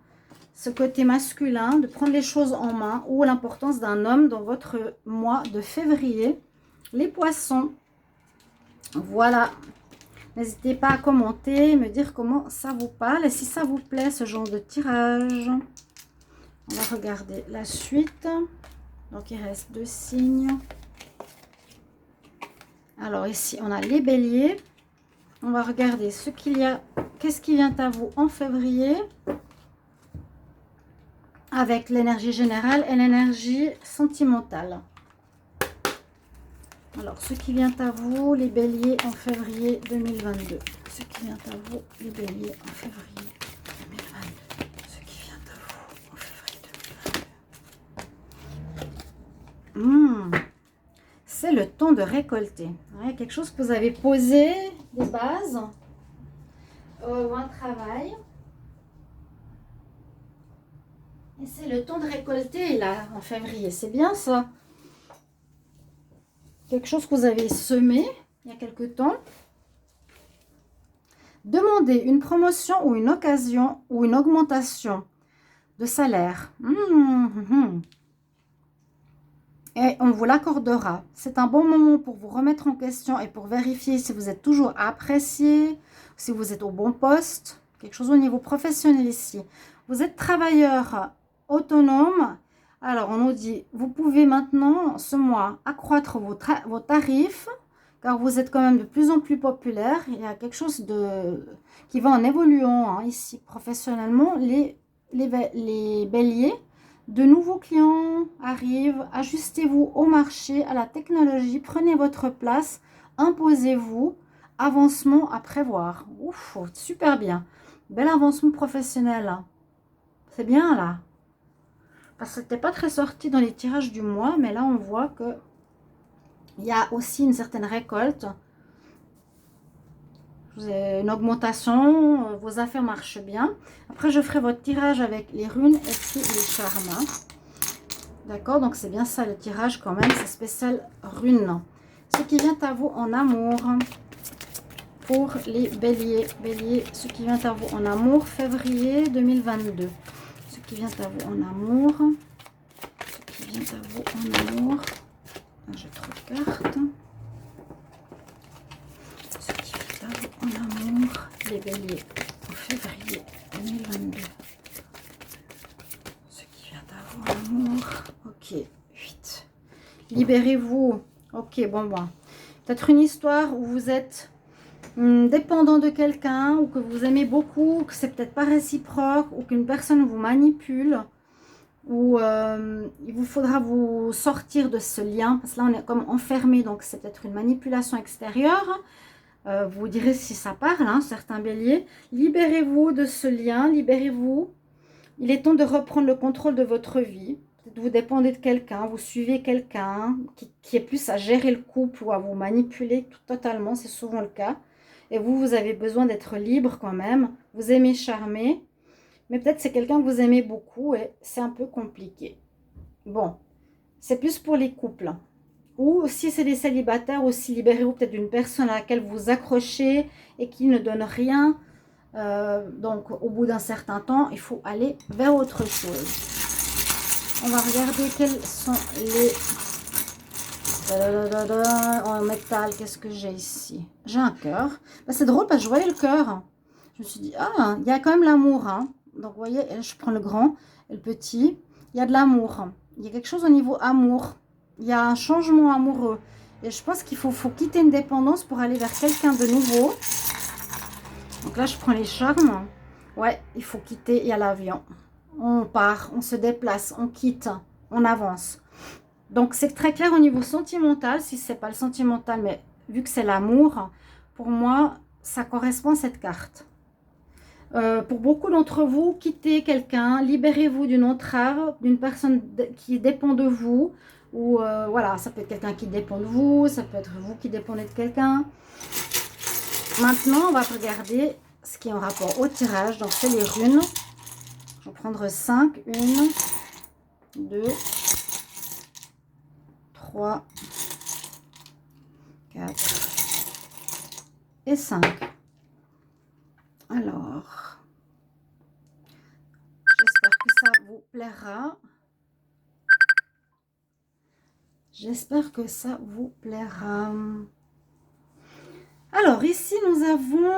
Ce côté masculin, de prendre les choses en main. Ou l'importance d'un homme dans votre mois de février. Les poissons, voilà. N'hésitez pas à commenter, me dire comment ça vous parle et si ça vous plaît ce genre de tirage. On va regarder la suite. Donc il reste 2 signes. Alors ici on a les béliers. On va regarder ce qu'il y a. Qu'est-ce qui vient à vous en février avec l'énergie générale et l'énergie sentimentale. Alors, ce qui vient à vous, les béliers en février 2022. Ce qui vient à vous, les béliers en février 2022. Ce qui vient à vous en février 2022. C'est le temps de récolter. Ouais, quelque chose que vous avez posé, des bases, ou un travail. Et c'est le temps de récolter, là, en février. C'est bien, ça. Quelque chose que vous avez semé il y a quelque temps. Demandez une promotion ou une occasion ou une augmentation de salaire. Et on vous l'accordera. C'est un bon moment pour vous remettre en question et pour vérifier si vous êtes toujours apprécié, si vous êtes au bon poste. Quelque chose au niveau professionnel ici. Vous êtes travailleur autonome. Alors, on nous dit, vous pouvez maintenant, ce mois, accroître vos tarifs, car vous êtes quand même de plus en plus populaire. Il y a quelque chose qui va en évoluant hein, ici, professionnellement. Les béliers, de nouveaux clients arrivent. Ajustez-vous au marché, à la technologie. Prenez votre place. Imposez-vous. Avancement à prévoir. Ouf, super bien. Bel avancement professionnel. C'est bien là. Parce que c'était pas très sorti dans les tirages du mois, mais là on voit que il y a aussi une certaine récolte. Une augmentation, vos affaires marchent bien. Après je ferai votre tirage avec les runes et puis les charmes. D'accord, donc c'est bien ça le tirage quand même, c'est spécial runes. Ce qui vient à vous en amour. Pour les béliers. Béliers, ce qui vient à vous en amour, février 2022. Ce qui vient à vous en amour. Ce qui vient à vous en amour. J'ai trop de cartes. Ce qui vient à vous en amour, les béliers, en février 2022. Ce qui vient à vous en amour. Ok, 8. Libérez-vous. Ok, bon. Peut-être une histoire où vous êtes dépendant de quelqu'un ou que vous aimez beaucoup, que c'est peut-être pas réciproque ou qu'une personne vous manipule ou il vous faudra vous sortir de ce lien parce que là on est comme enfermé, donc c'est peut-être une manipulation extérieure. Vous direz si ça parle, hein, certains béliers. Libérez-vous de ce lien, libérez-vous. Il est temps de reprendre le contrôle de votre vie. Peut-être vous dépendez de quelqu'un, vous suivez quelqu'un qui est plus à gérer le couple ou à vous manipuler totalement, c'est souvent le cas. Et vous avez besoin d'être libre quand même. Vous aimez charmer, mais peut-être c'est quelqu'un que vous aimez beaucoup et c'est un peu compliqué. Bon, c'est plus pour les couples. Ou si c'est des célibataires, aussi libérez-vous peut-être d'une personne à laquelle vous accrochez et qui ne donne rien. Donc au bout d'un certain temps, il faut aller vers autre chose. On va regarder quels sont les... En métal, qu'est-ce que j'ai ici? J'ai un cœur. Ben, c'est drôle parce que je voyais le cœur. Je me suis dit, ah, il y a quand même l'amour. Hein. Donc, vous voyez, je prends le grand et le petit. Il y a de l'amour. Il y a quelque chose au niveau amour. Il y a un changement amoureux. Et je pense qu'il faut quitter une dépendance pour aller vers quelqu'un de nouveau. Donc là, je prends les charmes. Ouais, il faut quitter. Il y a l'avion. On part, on se déplace, on quitte, on avance. Donc, c'est très clair au niveau sentimental, si ce n'est pas le sentimental, mais vu que c'est l'amour, pour moi, ça correspond à cette carte. Pour beaucoup d'entre vous, quittez quelqu'un, libérez-vous d'une entrave, d'une personne qui dépend de vous, ou voilà, ça peut être quelqu'un qui dépend de vous, ça peut être vous qui dépendez de quelqu'un. Maintenant, on va regarder ce qui est en rapport au tirage, donc c'est les runes. Je vais prendre 5, 1, 2, 3, 4 et 5. Alors, j'espère que ça vous plaira. J'espère que ça vous plaira. Alors, ici, nous avons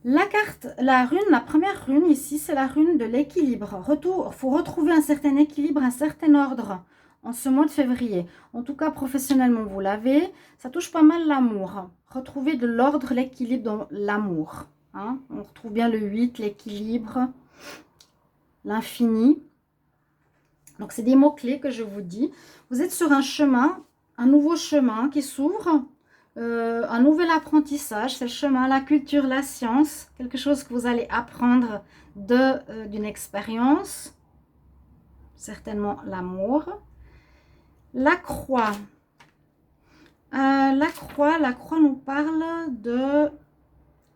la carte, la rune, la première rune ici, c'est la rune de l'équilibre. Il faut retrouver un certain équilibre, un certain ordre en ce mois de février. En tout cas, professionnellement, vous l'avez. Ça touche pas mal l'amour. Retrouver de l'ordre, l'équilibre dans l'amour. Hein. On retrouve bien le 8, l'équilibre, l'infini. Donc, c'est des mots-clés que je vous dis. Vous êtes sur un chemin, un nouveau chemin qui s'ouvre. Un nouvel apprentissage, c'est le chemin, la culture, la science, quelque chose que vous allez apprendre d'une expérience, certainement l'amour. La croix. La croix nous parle de...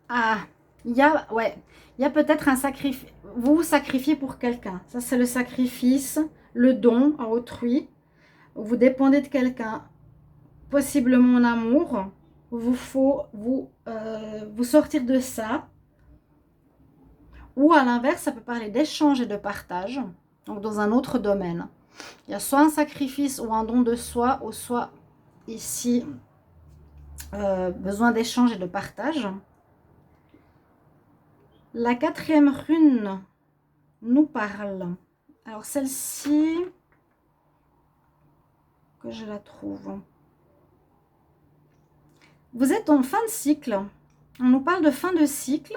Ah, il y a peut-être un sacrifice. Vous vous sacrifiez pour quelqu'un. Ça, c'est le sacrifice, le don à autrui. Vous dépendez de quelqu'un. Possiblement en amour, vous faut vous sortir de ça. Ou à l'inverse, ça peut parler d'échange et de partage, donc dans un autre domaine. Il y a soit un sacrifice ou un don de soi, ou soit ici besoin d'échange et de partage. La quatrième rune nous parle. Alors celle-ci, que je la trouve. Vous êtes en fin de cycle. On nous parle de fin de cycle.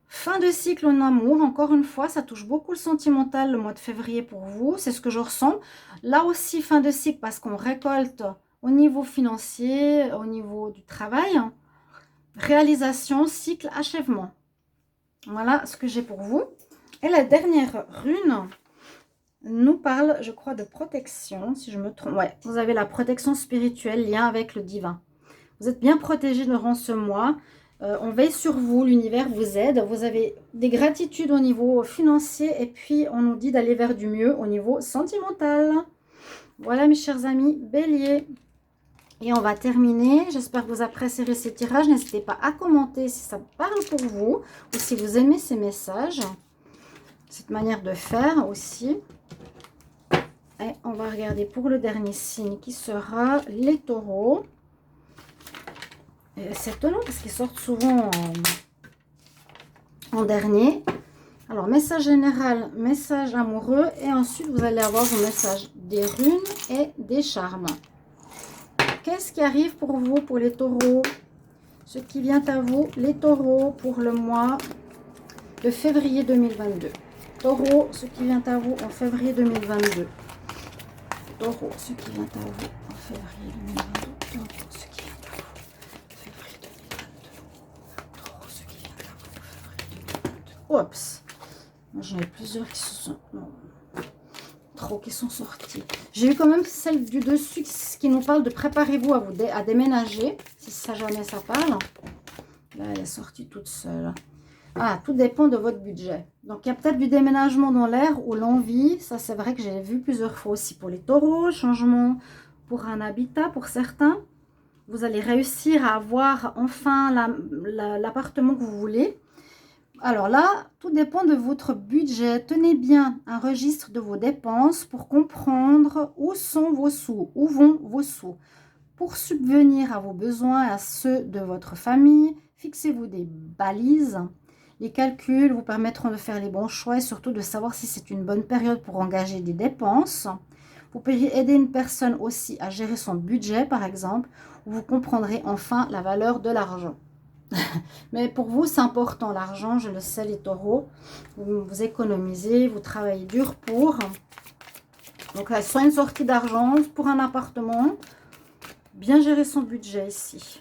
Fin de cycle en amour. Encore une fois, ça touche beaucoup le sentimental le mois de février pour vous. C'est ce que je ressens. Là aussi, fin de cycle parce qu'on récolte au niveau financier, au niveau du travail. Réalisation, cycle, achèvement. Voilà ce que j'ai pour vous. Et la dernière rune nous parle, je crois, de protection, si je me trompe. Ouais, vous avez la protection spirituelle, lien avec le divin. Vous êtes bien protégé durant ce mois. On veille sur vous, l'univers vous aide. Vous avez des gratitudes au niveau financier et puis on nous dit d'aller vers du mieux au niveau sentimental. Voilà mes chers amis, Bélier. Et on va terminer. J'espère que vous apprécierez ces tirages. N'hésitez pas à commenter si ça parle pour vous ou si vous aimez ces messages. Cette manière de faire aussi. Et on va regarder pour le dernier signe qui sera les taureaux. C'est étonnant parce qu'ils sortent souvent en dernier. Alors, message général, message amoureux. Et ensuite, vous allez avoir vos messages des runes et des charmes. Qu'est-ce qui arrive pour vous, pour les taureaux? Ce qui vient à vous, les taureaux, pour le mois de février 2022. Taureau, ce qui vient à vous en février 2022. Taureau, ce qui vient à vous en février 2022. Taureau, ce qui vient à vous en février 2022. Taureau, ce qui vient à vous en février 2022. Oups. J'en ai plusieurs qui se sont... Non. Trop qui sont sortis. J'ai eu quand même celle du dessus qui nous parle de préparez-vous à déménager. Si ça jamais ça parle. Là, elle est sortie toute seule. Ah, tout dépend de votre budget. Donc, il y a peut-être du déménagement dans l'air ou l'envie. Ça, c'est vrai que j'ai vu plusieurs fois aussi pour les taureaux. Changement pour un habitat pour certains. Vous allez réussir à avoir enfin l'appartement que vous voulez. Alors là, tout dépend de votre budget. Tenez bien un registre de vos dépenses pour comprendre où sont vos sous, où vont vos sous. Pour subvenir à vos besoins et à ceux de votre famille, fixez-vous des balises. Les calculs vous permettront de faire les bons choix et surtout de savoir si c'est une bonne période pour engager des dépenses. Vous pourriez aider une personne aussi à gérer son budget, par exemple, où vous comprendrez enfin la valeur de l'argent. Mais pour vous, c'est important, l'argent, je le sais, les taureaux. Vous économisez, vous travaillez dur pour. Donc, là, soit une sortie d'argent pour un appartement. Bien gérer son budget ici.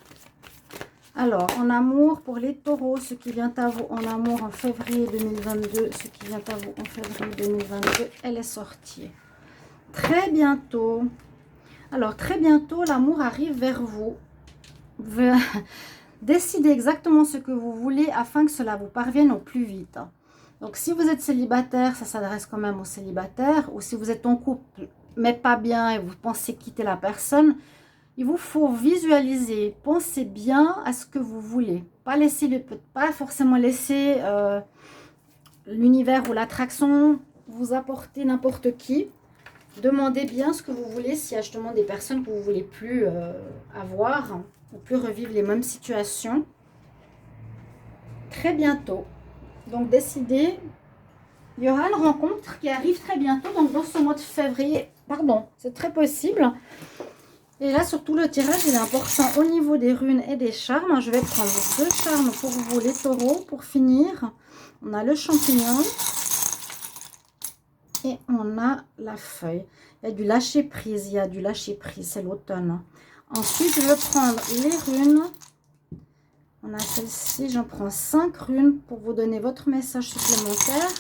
Alors, en amour, pour les taureaux, ce qui vient à vous en amour en février 2022, ce qui vient à vous en février 2022, elle est sortie. Très bientôt. Alors, très bientôt, l'amour arrive vers vous. Décidez exactement ce que vous voulez afin que cela vous parvienne au plus vite. Donc, si vous êtes célibataire, ça s'adresse quand même aux célibataires. Ou si vous êtes en couple, mais pas bien et vous pensez quitter la personne, il vous faut visualiser, pensez bien à ce que vous voulez. Pas forcément laisser l'univers ou l'attraction vous apporter n'importe qui. Demandez bien ce que vous voulez, s'il y a justement des personnes que vous ne voulez plus avoir, ou plus revivre les mêmes situations. Très bientôt. Donc décidez, il y aura une rencontre qui arrive très bientôt, donc dans ce mois de février. Pardon, c'est très possible. Et là, surtout, le tirage, il est important au niveau des runes et des charmes. Je vais prendre 2 charmes pour vous, les taureaux, pour finir. On a le champignon. Et on a la feuille. Il y a du lâcher prise. Il y a du lâcher prise. C'est l'automne. Ensuite, je vais prendre les runes. On a celle-ci. J'en prends 5 runes pour vous donner votre message supplémentaire.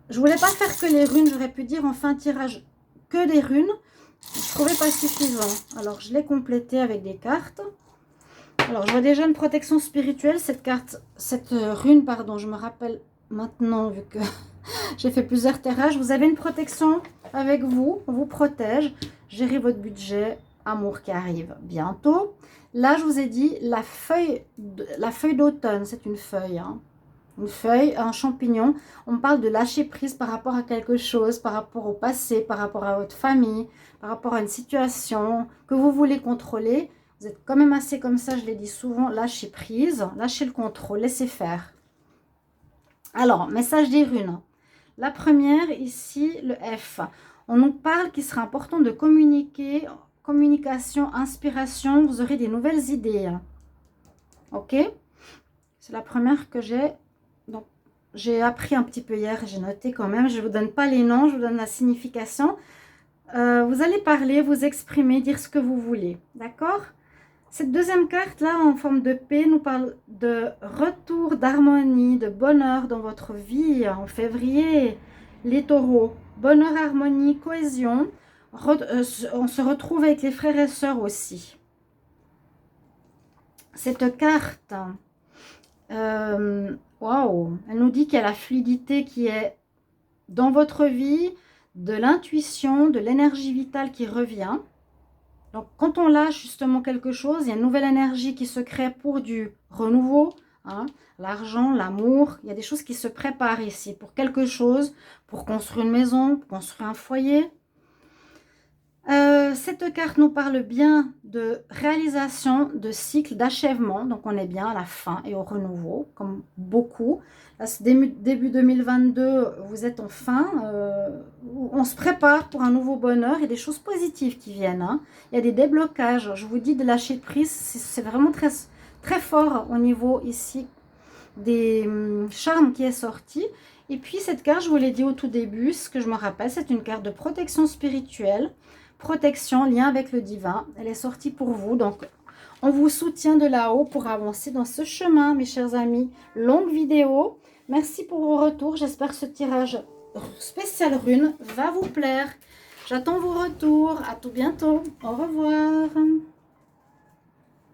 Je voulais pas faire que les runes. J'aurais pu dire en fin de tirage que des runes. Je ne trouvais pas suffisant. Alors, je l'ai complété avec des cartes. Alors, je vois déjà une protection spirituelle. Cette rune, pardon, je me rappelle maintenant, vu que j'ai fait plusieurs tirages. Vous avez une protection avec vous. On vous protège. Gérez votre budget. Amour qui arrive bientôt. Là, je vous ai dit la feuille d'automne. C'est une feuille, hein. Une feuille, un champignon. On parle de lâcher prise par rapport à quelque chose, par rapport au passé, par rapport à votre famille, par rapport à une situation que vous voulez contrôler. Vous êtes quand même assez comme ça, je l'ai dit souvent, lâcher prise, lâcher le contrôle, laissez faire. Alors, message des runes. La première, ici, le F. On nous parle qu'il sera important de communiquer, communication, inspiration, vous aurez des nouvelles idées. Ok? C'est la première que j'ai. Donc, j'ai appris un petit peu hier, j'ai noté quand même. Je ne vous donne pas les noms, je vous donne la signification. Vous allez parler, vous exprimer, dire ce que vous voulez. D'accord? Cette deuxième carte là, en forme de paix, nous parle de retour d'harmonie, de bonheur dans votre vie en février. Les taureaux, bonheur, harmonie, cohésion. On se retrouve avec les frères et sœurs aussi. Cette carte... waouh, elle nous dit qu'il y a la fluidité qui est dans votre vie, de l'intuition, de l'énergie vitale qui revient. Donc, quand on lâche justement quelque chose, il y a une nouvelle énergie qui se crée pour du renouveau, hein, l'argent, l'amour. Il y a des choses qui se préparent ici pour quelque chose, pour construire une maison, pour construire un foyer. Cette carte nous parle bien de réalisation, de cycle, d'achèvement. Donc, on est bien à la fin et au renouveau, comme beaucoup. Là, début 2022, vous êtes en fin. On se prépare pour un nouveau bonheur et des choses positives qui viennent. Hein. Il y a des déblocages. Je vous dis de lâcher prise. C'est vraiment très, très fort au niveau ici des charmes qui est sorti. Et puis, cette carte, je vous l'ai dit au tout début, ce que je me rappelle, c'est une carte de protection spirituelle. Protection, lien avec le divin. Elle est sortie pour vous. Donc, on vous soutient de là-haut pour avancer dans ce chemin, mes chers amis. Longue vidéo. Merci pour vos retours. J'espère que ce tirage spécial rune va vous plaire. J'attends vos retours. À tout bientôt. Au revoir.